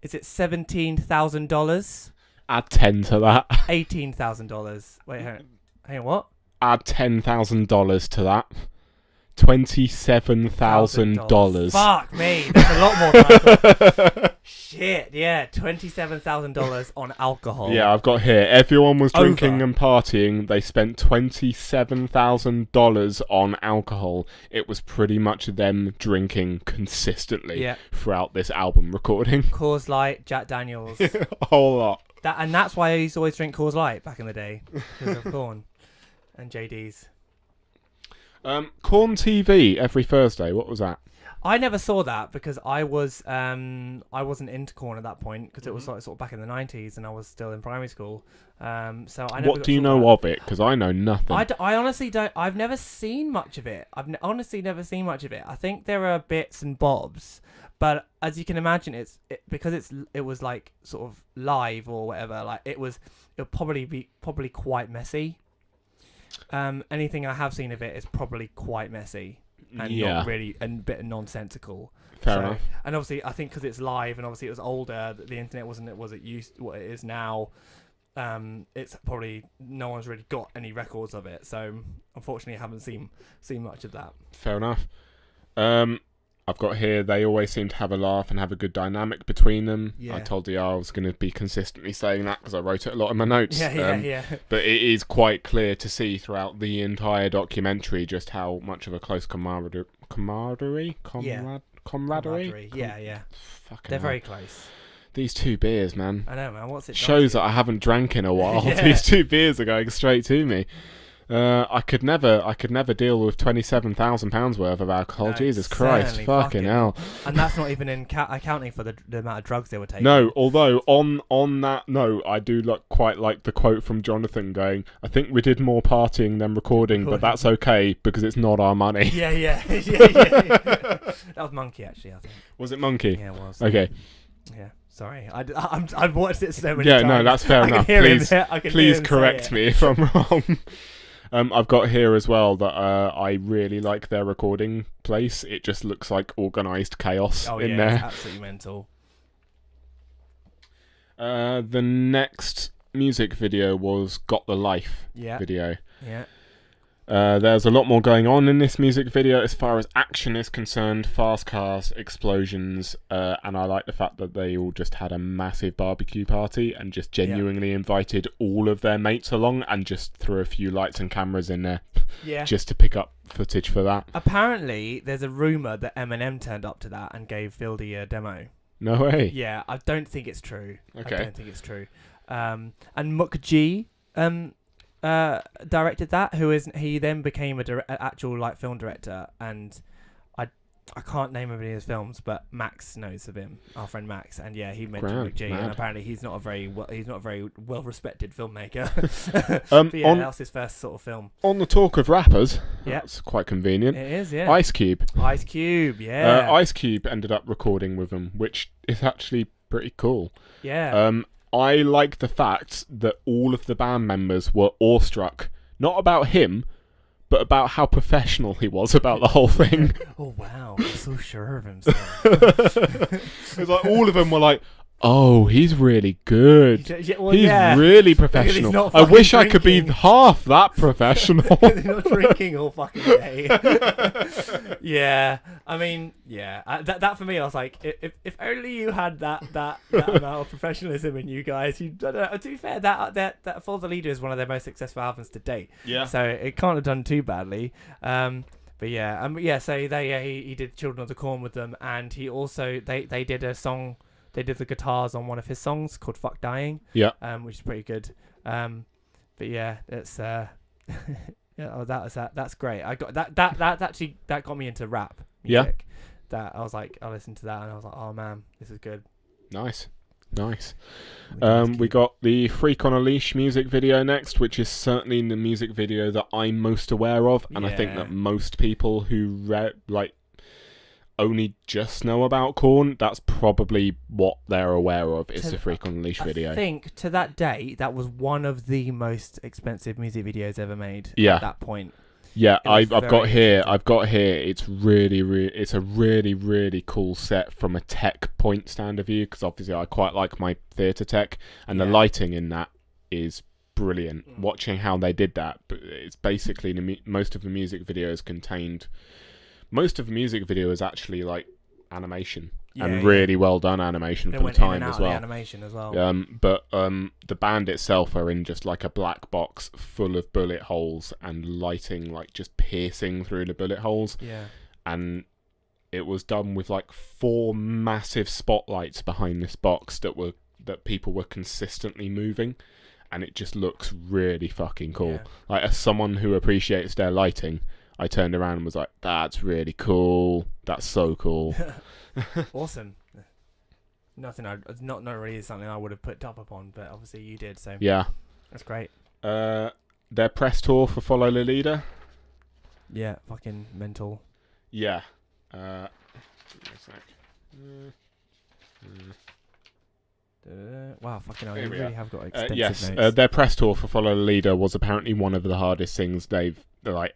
Is it $17,000? Add 10 to that. $18,000. Wait, hang on. What? Add $10,000 to that. $27,000. Fuck me, that's a lot more than I thought. Shit, yeah, $27,000 on alcohol. Yeah, I've got here. Everyone was drinking and partying. They spent $27,000 on alcohol. It was pretty much them drinking consistently throughout this album recording. Coors Light, Jack Daniels. A whole lot. And that's why I used to always drink Coors Light back in the day. Because of KoRn and JD's. KoRn TV every Thursday. What was that? I never saw that because I wasn't into KoRn at that point because it was like sort of back in the 90s and I was still in primary school. So I never. What do you know of it? Because I know nothing. I honestly don't. I've never seen much of it. Honestly never seen much of it. I think there are bits and bobs, but as you can imagine, because it was like sort of live or whatever. Like it'll probably be quite messy. Anything I have seen of it is probably quite messy. and not really, and a bit nonsensical. Fair enough. And obviously, I think because it's live, and obviously it was older, the internet wasn't what it is now. It's probably no one's really got any records of it, so unfortunately, I haven't seen much of that. Fair enough. I've got here, they always seem to have a laugh and have a good dynamic between them. Yeah. I told you I was going to be consistently saying that because I wrote it a lot in my notes. Yeah. But it is quite clear to see throughout the entire documentary just how much of a close camaraderie. Yeah. Fucking They're hell. very close. These 2 beers, man. I know, man. What's it? Shows that I haven't drank in a while. Yeah. These 2 beers are going straight to me. I could never deal with £27,000 worth of alcohol. No, Jesus Christ, fucking hell! And that's not even accounting for the amount of drugs they were taking. No, although on that note, I do quite like the quote from Jonathan going, "I think we did more partying than recording, but that's okay because it's not our money." Yeah. That was Monkey, actually. I think. Was it Monkey? Yeah, it was. Okay. Yeah. Sorry, I've watched it so many times. Yeah, no, that's fair enough. Please correct me if I'm wrong. I've got here as well that I really like their recording place. It just looks like organised chaos in there. It's absolutely mental. The next music video was Got the Life video. Yeah. There's a lot more going on in this music video as far as action is concerned, fast cars, explosions, and I like the fact that they all just had a massive barbecue party and just genuinely invited all of their mates along and just threw a few lights and cameras in there just to pick up footage for that. Apparently, there's a rumour that Eminem turned up to that and gave Fieldy a demo. No way. Yeah, I don't think it's true. Okay. I don't think it's true. And Muk G directed that. He then became an actual film director, and I can't name any of his films, but Max knows of him, our friend Max, and he mentioned Muk G, and apparently he's not a very well respected filmmaker. But that's his first sort of film. On the talk of rappers, that's quite convenient. It is, yeah. Ice Cube, yeah. Ice Cube ended up recording with him, which is actually pretty cool. Yeah. I like the fact that all of the band members were awestruck, not about him, but about how professional he was about the whole thing. Oh, wow. He's so sure of himself. It's like all of them were like, oh, he's really good. He's really professional. I wish I could be half that professional. They're not drinking all fucking day. Yeah, I mean, that for me, I was like, if only you had that amount of professionalism in you guys. To be fair, that For the Leader is one of their most successful albums to date. Yeah. So it can't have done too badly. But so he did Children of the Corn with them, and he also they did a song. They did the guitars on one of his songs called "Fuck Dying," which is pretty good. But yeah, it's that's great. I got that got me into rap music. That I was like, I listened to that and I was like, oh man, this is good. Nice. We got the Freak on a Leash music video next, which is certainly the music video that I'm most aware of, and I think that most people who only just know about KoRn, that's probably what they're aware of, is the Freak on a Leash video. I think to that day, that was one of the most expensive music videos ever made at that point. Yeah, I've got here. It's it's a really cool set from a tech point stand of view, because obviously I quite like my theatre tech, and the lighting in that is brilliant. Watching how they did that, but it's basically most of the music video is actually like animation and really well done animation for the time as well. Animation as well. But the band itself are in just like a black box full of bullet holes and lighting like just piercing through the bullet holes. Yeah. And it was done with like 4 massive spotlights behind this box that people were consistently moving, and it just looks really fucking cool. Yeah. Like, as someone who appreciates their lighting, I turned around and was like, that's really cool. That's so cool. Awesome. Not really something I would have put top up on, but obviously you did, so yeah. That's great. Their press tour for Follow the Leader. Yeah, fucking mental. Yeah. Wow, fucking hell, Here you we really are. have got extensive Yes, notes. their press tour for Follow the Leader was apparently one of the hardest things they've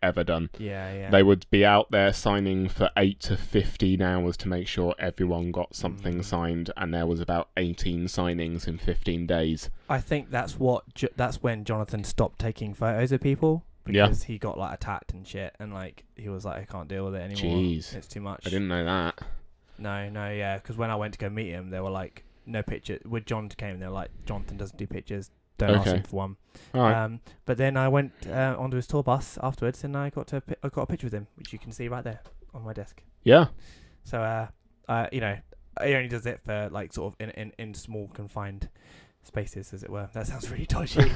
ever done. Yeah. They would be out there signing for 8 to 15 hours to make sure everyone got something signed, and there was about 18 signings in 15 days. I think that's when Jonathan stopped taking photos of people because he got like attacked and shit, and like he was like, I can't deal with it anymore. Jeez, it's too much. I didn't know that. No, yeah, because when I went to go meet him, they were like, no picture. When John came, they were like, Jonathan doesn't do pictures. Don't ask him for one. All right. But then I went onto his tour bus afterwards, and I got a picture with him, which you can see right there on my desk. Yeah. So, he only does it for like sort of in small confined spaces, as it were. That sounds really dodgy.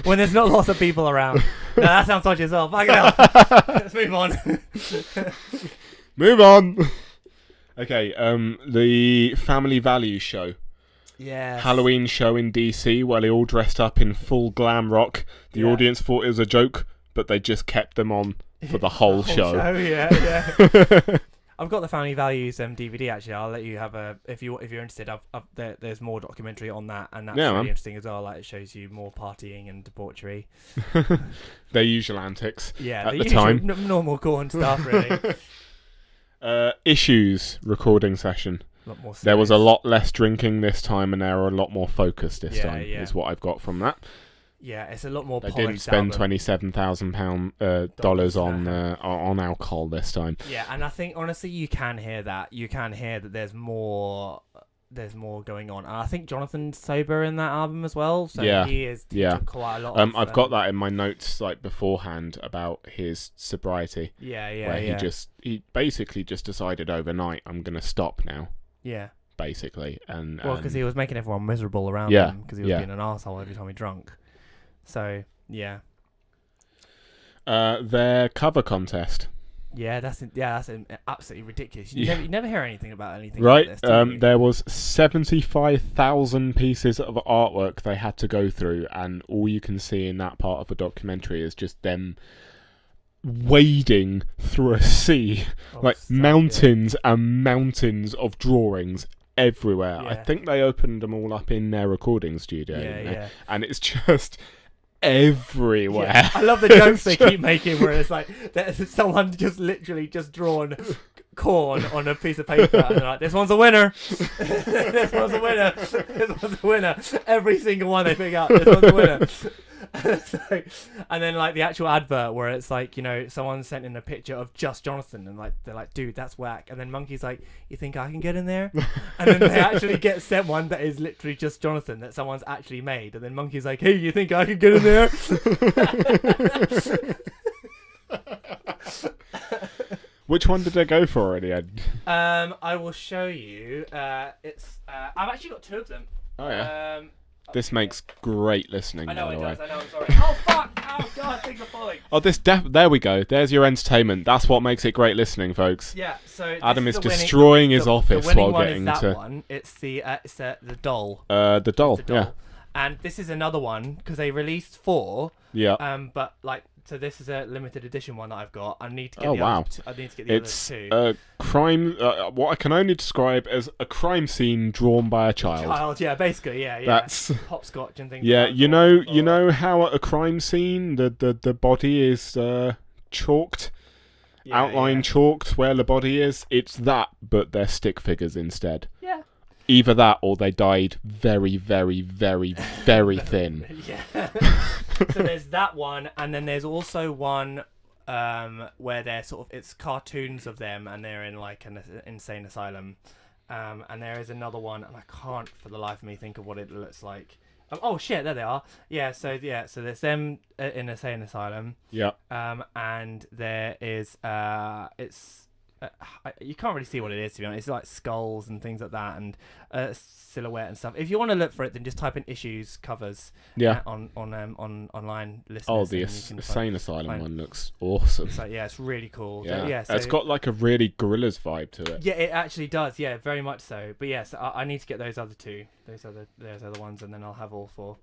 When there's not lots of people around. No, that sounds dodgy as well. Fuck it up. Let's move on. Move on. Okay. The Family Values show. Yeah. Halloween show in DC where they all dressed up in full glam rock. The audience thought it was a joke, but they just kept them on for the whole show. Yeah. I've got the Family Values DVD actually. I'll let you have a if you're interested. There's more documentary on that, and that's really interesting as well. Like it shows you more partying and debauchery. Their usual antics. Yeah, at the time. Normal KoRn stuff really. Issues recording session. There was a lot less drinking this time, and they were a lot more focused this time. Is what I've got from that. Yeah, it's a lot more. They didn't spend $27,000 dollars on alcohol this time. Yeah, and I think honestly, you can hear that. You can hear that there's more going on, and I think Jonathan's sober in that album as well. So he took quite a lot. I've got that in my notes like beforehand about his sobriety. Yeah. He basically just decided overnight, I'm gonna stop now. Yeah. Basically, and because he was making everyone miserable around him because he was being an arsehole every time he drunk. So yeah. Their cover contest. Yeah, that's absolutely ridiculous. You never hear anything about anything right. like this, there was 75,000 pieces of artwork they had to go through, and all you can see in that part of the documentary is just them wading through a sea, mountains and mountains of drawings everywhere. I think they opened them all up in their recording studio, and it's just everywhere. Yeah. I love the jokes they keep making where it's like someone just literally just drawn KoRn on a piece of paper and they're like, this one's a winner. This one's a winner. This one's a winner. Every single one they pick up, this one's a winner. And then like the actual advert where it's like, someone sent in a picture of just Jonathan and like they're like, dude, that's whack. And then Monkey's like, you think I can get in there? And then they actually get sent one that is literally just Jonathan that someone's actually made. And then Monkey's like, hey, you think I can get in there? Which one did they go for already, Ed? I will show you. It's I've actually got two of them. Oh yeah. This makes great listening. I know by it the way. does. I know. I'm sorry. Oh fuck! Oh god, things are falling. Oh, there we go. There's your entertainment. That's what makes it great listening, folks. Yeah. So Adam is destroying his office while getting to. The one. It's the doll. The doll. Yeah. And this is another one because they released 4. Yeah. But like, so this is a limited edition one that I've got. I need to get I need to get the other two. It's a crime. What I can only describe as a crime scene drawn by a child. Yeah, basically, yeah. That's hopscotch and things. Yeah, like that. you know how at a crime scene the body is chalked, chalked where the body is. It's that, but they're stick figures instead. Yeah. Either that or they died very, very, very, very thin. Yeah. So there's that one, and then there's also one where they're it's cartoons of them, and they're in like an insane asylum. And there is another one, and I can't for the life of me think of what it looks like. Oh shit, there they are. Yeah, so there's them in an insane asylum. Yeah. And there is you can't really see what it is, to be honest. It's like skulls and things like that, and silhouette and stuff. If you want to look for it, then just type in issues covers. Yeah. On online listeners. Oh, the insane asylum one looks awesome. It's like, it's really cool. Yeah. So, it's got like a really Gorillaz vibe to it. Yeah, it actually does. Yeah, very much so. But yes, I need to get those other two, those other ones, and then I'll have all 4.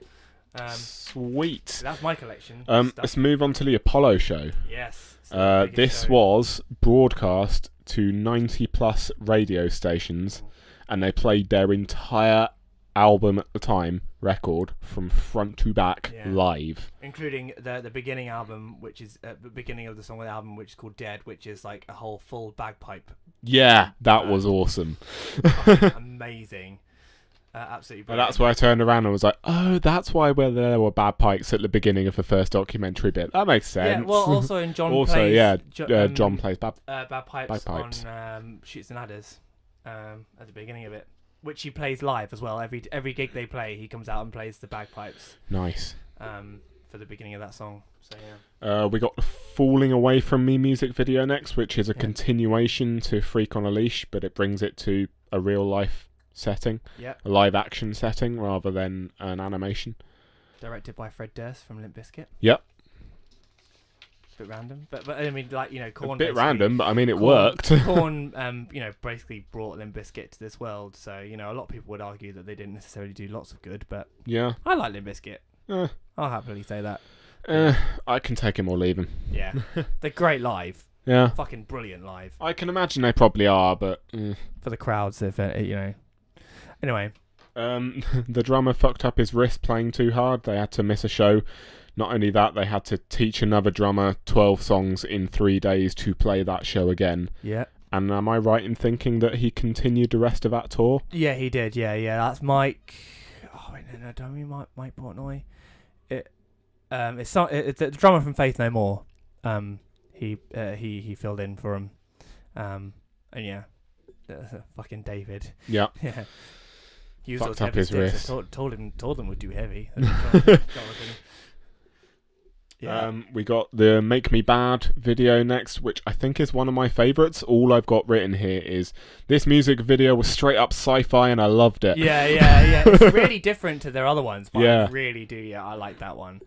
Sweet. That's my collection. Let's move on to the Apollo show. Yes. This was broadcast to 90 plus radio stations, and they played their entire album at the time record from front to back live, including the beginning album, which is the beginning of the song of the album, which is called Dead, which is like a whole full bagpipe. Yeah, that was awesome. Amazing. Absolutely brilliant. And that's why I turned around and was like, oh, that's why there were bagpipes at the beginning of the first documentary bit. That makes sense. Yeah, well, also in John John plays bagpipes on Shoots and Ladders at the beginning of it, which he plays live as well. Every gig they play, he comes out and plays the bagpipes. Nice. For the beginning of that song. So we got the Falling Away From Me music video next, which is a continuation to Freak on a Leash, but it brings it to a real life setting, a live action setting rather than an animation. Directed by Fred Durst from Limp Bizkit. Yep. Bit random, but I mean, like, you know, KoRn. A bit random, but I mean, it worked. KoRn, you know, basically brought Limp Bizkit to this world. So, you know, a lot of people would argue that they didn't necessarily do lots of good, but I like Limp Bizkit. I'll happily say that. I can take him or leave him. Yeah, they're great live. Yeah, fucking brilliant live. I can imagine they probably are, but for the crowds, if you know. Anyway, the drummer fucked up his wrist playing too hard. They had to miss a show. Not only that, they had to teach another drummer 12 songs in 3 days to play that show again. Yeah. And am I right in thinking that he continued the rest of that tour? Yeah, he did. Yeah. That's Mike. Oh wait, no, don't mean Mike Portnoy. It's the drummer from Faith No More. He filled in for him. And yeah, fucking David. Yeah. Yeah. He fucked up his wrist. Told them we'd do heavy. We got the Make Me Bad video next, which I think is one of my favourites. All I've got written here is, this music video was straight up sci-fi and I loved it. Yeah. It's really different to their other ones, but I really do. Yeah, I like that one.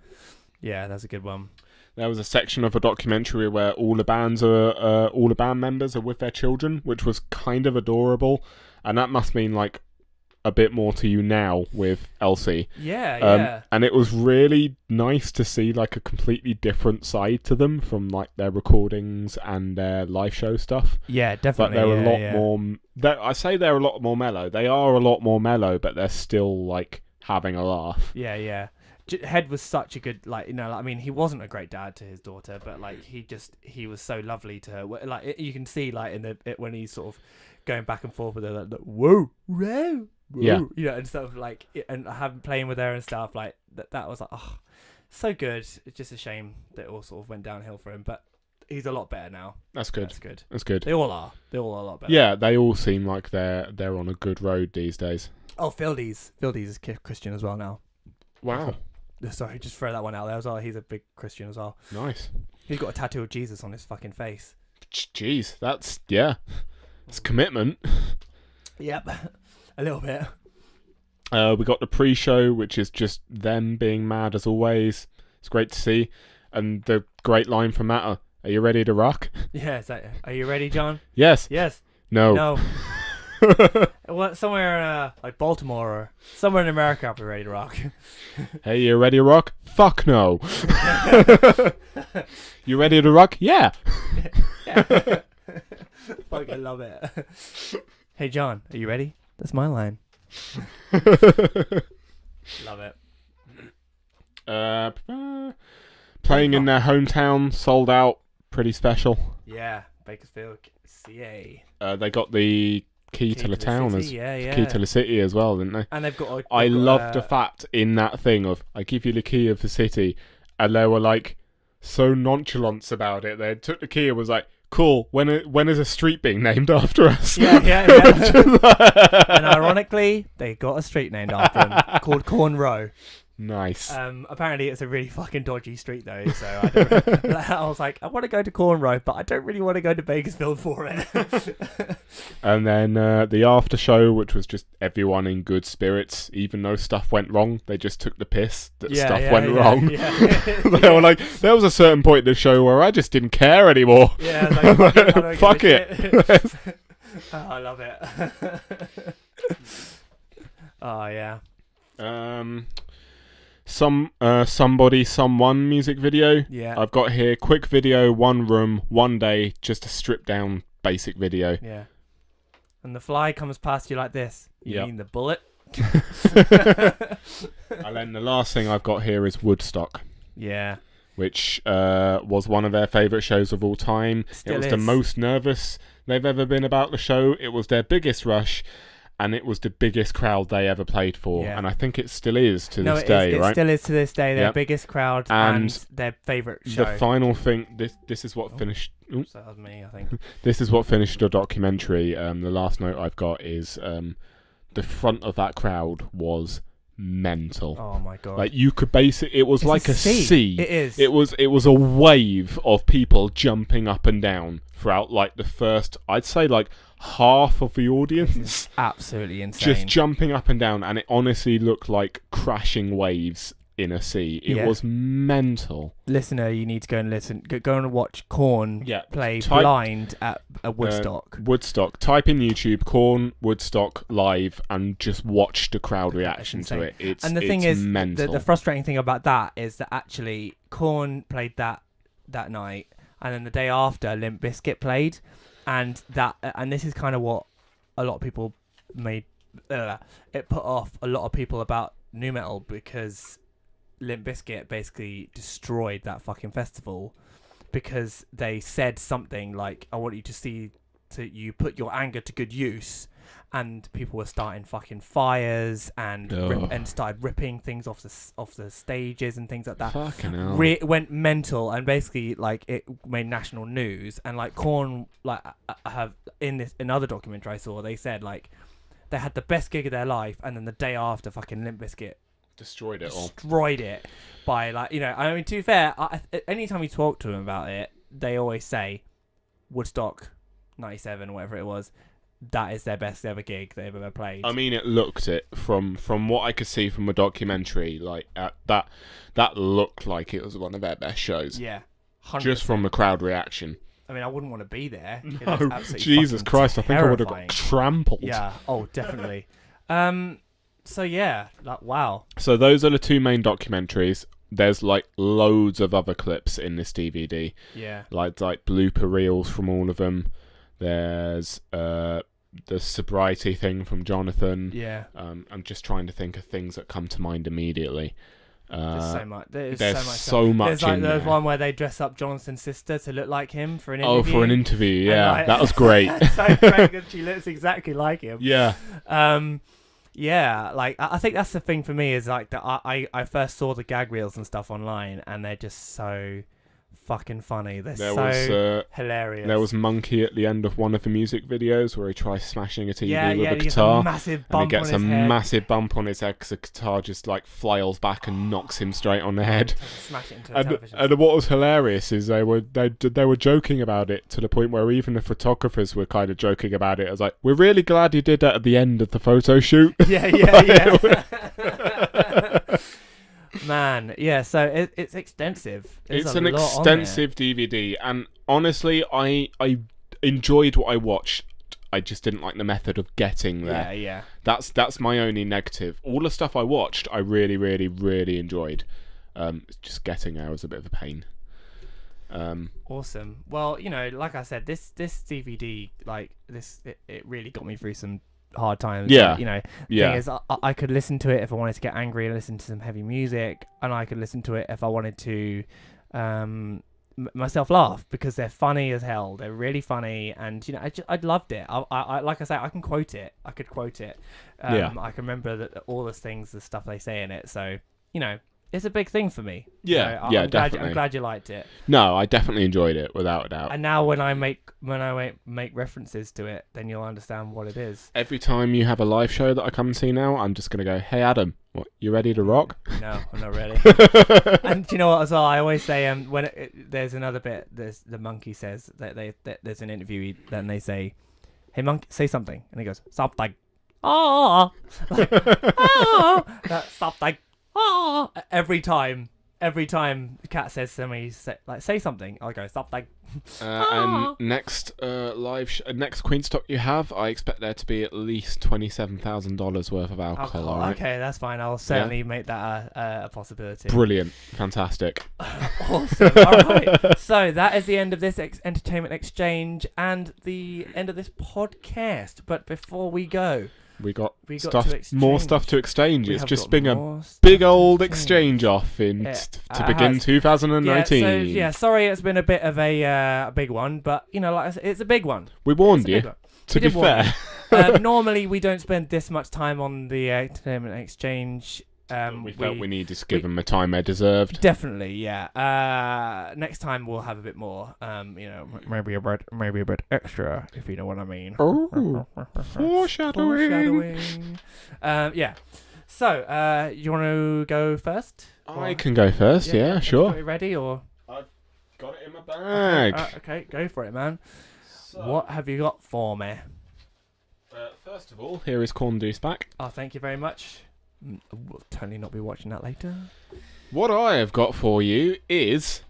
Yeah, that's a good one. There was a section of a documentary where all the band members are with their children, which was kind of adorable, and that must mean like a bit more to you now with Elsie. Yeah. And it was really nice to see like a completely different side to them from like their recordings and their live show stuff. Yeah, definitely. But they're a lot more. I say they're a lot more mellow. They are a lot more mellow, but they're still like having a laugh. Yeah. Head was such a good, like, you know, I mean, he wasn't a great dad to his daughter, but like he was so lovely to her. Like you can see, like when he's sort of going back and forth with her, like, whoa, yeah, you know, and stuff like, and playing with her and stuff like that was like, oh, so good. It's just a shame that it all sort of went downhill for him, but he's a lot better now. That's good. They all are a lot better. Yeah, they all seem like they're on a good road these days. Oh, Fieldies is Christian as well now. Wow. Sorry, just throw that one out there as well. He's a big Christian as well. Nice. He's got a tattoo of Jesus on his fucking face. Jeez, that's commitment. Yep, a little bit. We got the pre-show, which is just them being mad as always. It's great to see. And the great line from Matter, are you ready to rock? Yeah, are you ready, John? Yes. No. Well, somewhere like Baltimore or somewhere in America, I'll be ready to rock. Hey, you ready to rock? Fuck no. You ready to rock? Yeah. Fucking love it. Hey, John, are you ready? That's my line. Love it. Playing in their hometown, sold out, pretty special. Yeah, Bakersfield, CA. They got the key to the town, key to the city as well, didn't they? And they've got. I loved the fact in that thing of, I give you the key of the city, and they were like so nonchalant about it. They took the key and was like, cool, when is a street being named after us? Yeah. And ironically, they got a street named after them called KoRn Row. Nice. Apparently it's a really fucking dodgy street though, so I was like, I want to go to KoRn Row, but I don't really want to go to Bakersfield for it. And then the after show, which was just everyone in good spirits, even though stuff went wrong, they just took the piss that stuff went wrong. They were like, there was a certain point in the show where I just didn't care anymore. Yeah, like, fuck it. Oh, I love it. Oh yeah. Somebody, Someone music video. Yeah. I've got here, quick video, 1 room, 1 day, just a stripped down basic video. Yeah. And the fly comes past you like this. You mean the bullet? And then the last thing I've got here is Woodstock. Yeah. Which was one of their favourite shows of all time. Still it was is. the most nervous they've ever been about the show. It was their biggest rush, and it was the biggest crowd they ever played for. Yeah. And I think it still is to this day, right? It still is to this day. Their Yep. biggest crowd and their favourite show. The final thing, this is what finished... So that was me, I think. This is what finished the documentary. The last note I've got is the front of that crowd was mental. Oh my god! Like you could it was like a sea. It is. It was a wave of people jumping up and down throughout like the first, I'd say like half of the audience. Absolutely insane. Just jumping up and down, and it honestly looked like crashing waves in a sea. It was mental. Listener, you need to go and listen. Go and watch KoRn play Type, Blind at Woodstock. Woodstock. Type in YouTube KoRn Woodstock live and just watch the crowd reaction to it. It's and the thing is, mental. the frustrating thing about that is that actually KoRn played that night, and then the day after Limp Bizkit played, and this is kind of what a lot of people made it put off a lot of people about nu metal, because Limp Bizkit basically destroyed that fucking festival because they said something like, I want you to see you put your anger to good use, and people were starting fucking fires and started ripping things off the stages and things like that. Fucking hell. Went mental, and basically like it made national news. And like KoRn, like have in other documentary I saw, they said like they had the best gig of their life, and then the day after fucking Limp Bizkit destroyed it by like, you know, I mean, to be fair, anytime you talk to them about it, they always say Woodstock 97, whatever it was, that is their best ever gig they've ever played. I mean, it looked it from what I could see from a documentary, like that looked like it was one of their best shows. Yeah, 100%. Just from the crowd reaction. I mean, I wouldn't want to be there. No, Jesus Christ, I think I would have got trampled. Yeah, oh, definitely. So yeah, like wow. So those are the two main documentaries. There's like loads of other clips in this DVD. Yeah. Like blooper reels from all of them. There's the sobriety thing from Jonathan. Yeah. I'm just trying to think of things that come to mind immediately. There's so much. There's so much. There's like in there's there. one where they dress up Jonathan's sister to look like him for an interview. Oh, for an interview, yeah, like, that was great. So great that she looks exactly like him. Yeah. Yeah, like I think that's the thing for me is like that I first saw the gag reels and stuff online, and they're just so fucking funny. They're hilarious. There was Monkey at the end of one of the music videos where he tries smashing a TV with a he guitar. And he gets a massive bump on his head because the guitar just like flails back and knocks him straight on the head. Smash it into the television. And what was hilarious is they were joking about it to the point where even the photographers were kind of joking about it. I was like, we're really glad you did that at the end of the photo shoot. Yeah. Man, yeah, so it's extensive. It's an extensive DVD, and honestly, I enjoyed what I watched. I just didn't like the method of getting there. Yeah. That's my only negative. All the stuff I watched, I really, really, really enjoyed. Just getting there was a bit of a pain. Awesome. Well, you know, like I said, this DVD, like it really got me through some hard times. Yeah. Like, you know, thing is, I could listen to it if I wanted to get angry and listen to some heavy music, and I could listen to it if I wanted to myself laugh, because they're funny as hell. They're really funny, and you know, I loved it. I like I say, I could quote it. I can remember all the things, the stuff they say in it. So you know, it's a big thing for me. Yeah, so definitely. I'm glad you liked it. No, I definitely enjoyed it without a doubt. And now when I make references to it, then you'll understand what it is. Every time you have a live show that I come and see now, I'm just gonna go, "Hey Adam, what, you ready to rock?" No, I'm not ready. And do you know what as well? I always say there's another bit. There's the monkey says that there's an interview, then they say, "Hey monkey, say something," and he goes, "Something." That something. Every time the cat says to me, say something, I'll go something. And next next Queenstock you have, I expect there to be at least $27,000 worth of alcohol. All right? Okay, that's fine. I'll certainly make that a possibility. Brilliant, fantastic, awesome. All right, so that is the end of this entertainment exchange and the end of this podcast. But before we go, We got to stuff, exchange. more stuff to exchange. We It's have just got been a more stuff big to old exchange off to begin 2019. Yeah, sorry, it's been a bit of a big one, but like I said, it's a big one. We warned you. To be fair, normally we don't spend this much time on the entertainment exchange. We felt we needed to give them the time they deserved. Definitely, yeah. Next time we'll have a bit more. Maybe a bit extra, if you know what I mean. Oh, foreshadowing. Yeah. So, you want to go first? I can go first. Yeah, sure. Are you ready or? I've got it in my bag. Okay, go for it, man. So, what have you got for me? First of all, here is KoRn back. Oh, thank you very much. We'll totally not be watching that later. What I have got for you is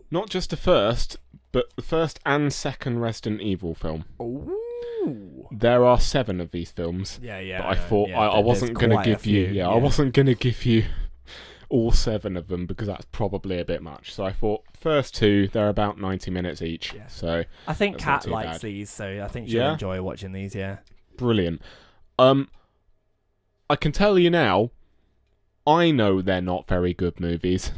not just the first, but the first and second Resident Evil film. Ooh. There are 7 of these films. Yeah. But I thought I wasn't going to give you. Yeah, I wasn't going to give you all 7 of them because that's probably a bit much. So I thought first 2, they're about 90 minutes each. Yeah. So I think Kat likes these, so I think she'll enjoy watching these. Yeah. Brilliant. I can tell you now, I know they're not very good movies.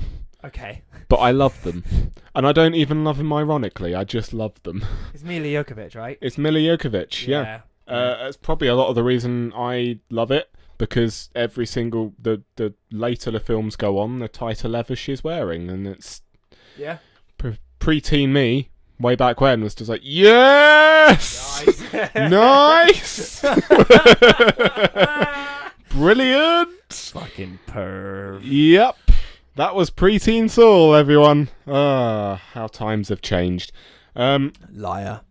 Okay. But I love them. And I don't even love them ironically, I just love them. It's Mila Jovovich, right? It's Mila Jovovich, yeah. It's probably a lot of the reason I love it, because every single, the later the films go on, the tighter leather she's wearing, and it's... Yeah. Pre-teen me, way back when, was just like, yes! Nice! Brilliant! Fucking perv. Yep. That was pre-teen Saul, everyone. How times have changed. Liar.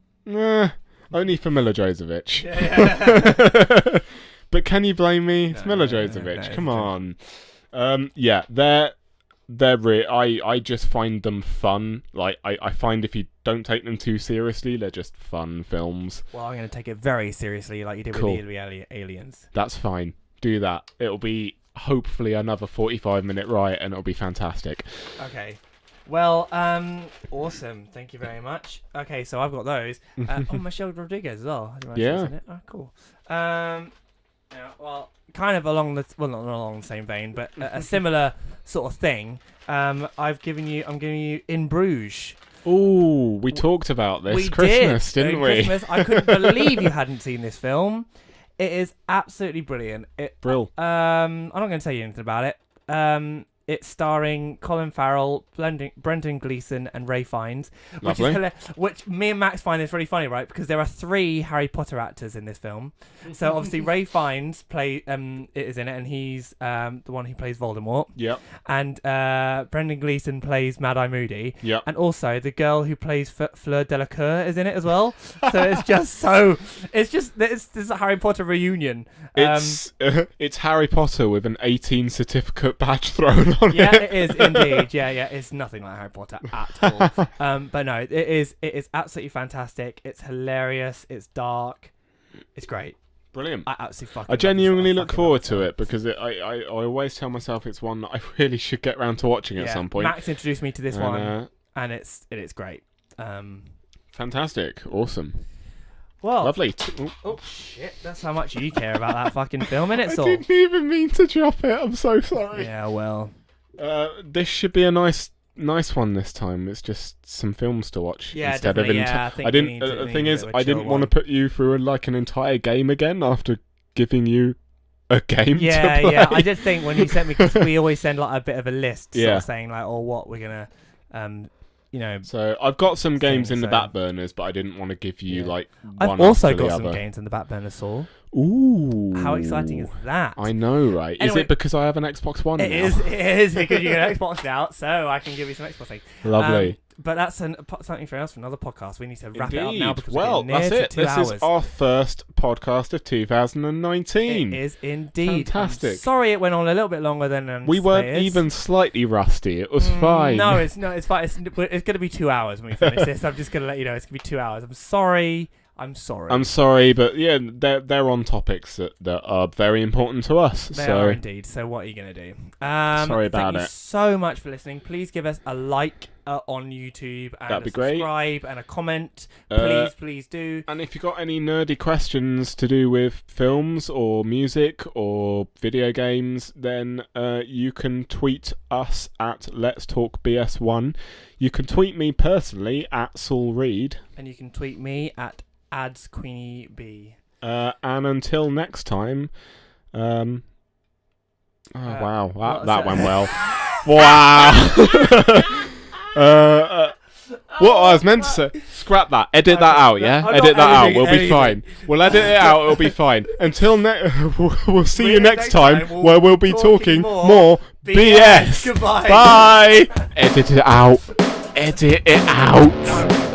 Only for Mila Jovovich. Yeah. But can you blame me? It's Mila Jovovich. Come on. Yeah, they're I just find them fun. Like I find if you don't take them too seriously, they're just fun films. Well, I'm going to take it very seriously, like you did with the Aliens. That's fine. Do that. It'll be hopefully another 45-minute ride, and it'll be fantastic. Okay. Well, awesome. Thank you very much. Okay, so I've got those. Michelle Rodriguez as well. Yeah. Oh, cool. Yeah, well, kind of along the not along the same vein, but a similar sort of thing. I'm giving you In Bruges. Ooh, we talked about this Christmas, didn't we? Christmas. I couldn't believe you hadn't seen this film. It is absolutely brilliant. Brill. I'm not going to tell you anything about it. It's starring Colin Farrell, Brendan Gleeson, and Ray Fiennes, which is hilarious. Which me and Max find is really funny, right? Because there are 3 Harry Potter actors in this film. So obviously Ray Fiennes is in it, and he's the one who plays Voldemort. Yep. And Brendan Gleeson plays Mad-Eye Moody. Yep. And also the girl who plays Fleur Delacour is in it as well. So it's a Harry Potter reunion. It's Harry Potter with an 18 certificate badge thrown on yeah, it. it is indeed. Yeah, it's nothing like Harry Potter at all. But no, it is absolutely fantastic. It's hilarious. It's dark. It's great. Brilliant. I genuinely look forward to it because I always tell myself it's one that I really should get round to watching at some point. Max introduced me to this one, and it's great. Fantastic. Awesome. Well, lovely. Oh shit! That's how much you care about that fucking film, innit, Saul? I didn't even mean to drop it. I'm so sorry. Yeah, well. This should be a nice one this time. It's just some films to watch instead of. I didn't. The thing is, I didn't want to put you through an entire game again after giving you a game. to play. Yeah. I did think when you sent me, because we always send like a bit of a list, sort of saying like, what we're gonna, So I've got some games in the back burners, but I didn't want to give you like. I've also got some games in the back burner, Saul. Ooh! How exciting is that? I know, right? Anyway, is it because I have an Xbox One? It is because you get an Xbox now, so I can give you some Xbox things. Lovely. But that's something for else for another podcast. We need to wrap it up now because that's it. This is our first podcast of 2019. It is indeed. Fantastic. I'm sorry it went on a little bit longer than we weren't even slightly rusty. It was fine. No, it's fine. It's going to be 2 hours when we finish this. I'm just going to let you know it's going to be 2 hours. I'm sorry, but yeah, they're on topics that are very important to us. They are indeed. So what are you going to do? Sorry about it. Thank you so much for listening. Please give us a like on YouTube and That'd be great. Subscribe and a comment. Please do. And if you've got any nerdy questions to do with films or music or video games, then you can tweet us at Let's Talk BS1. You can tweet me personally at Saul Reed. And you can tweet me at AdsQueenieB. And until next time, wow, that went well. Wow. What I was meant to say, scrap that, edit that out, yeah? Edit that out, we'll be fine. We'll edit it out, it'll be fine. Until we'll see you next time, where we'll be talking more BS. Goodbye. Bye. Edit it out. Edit it out.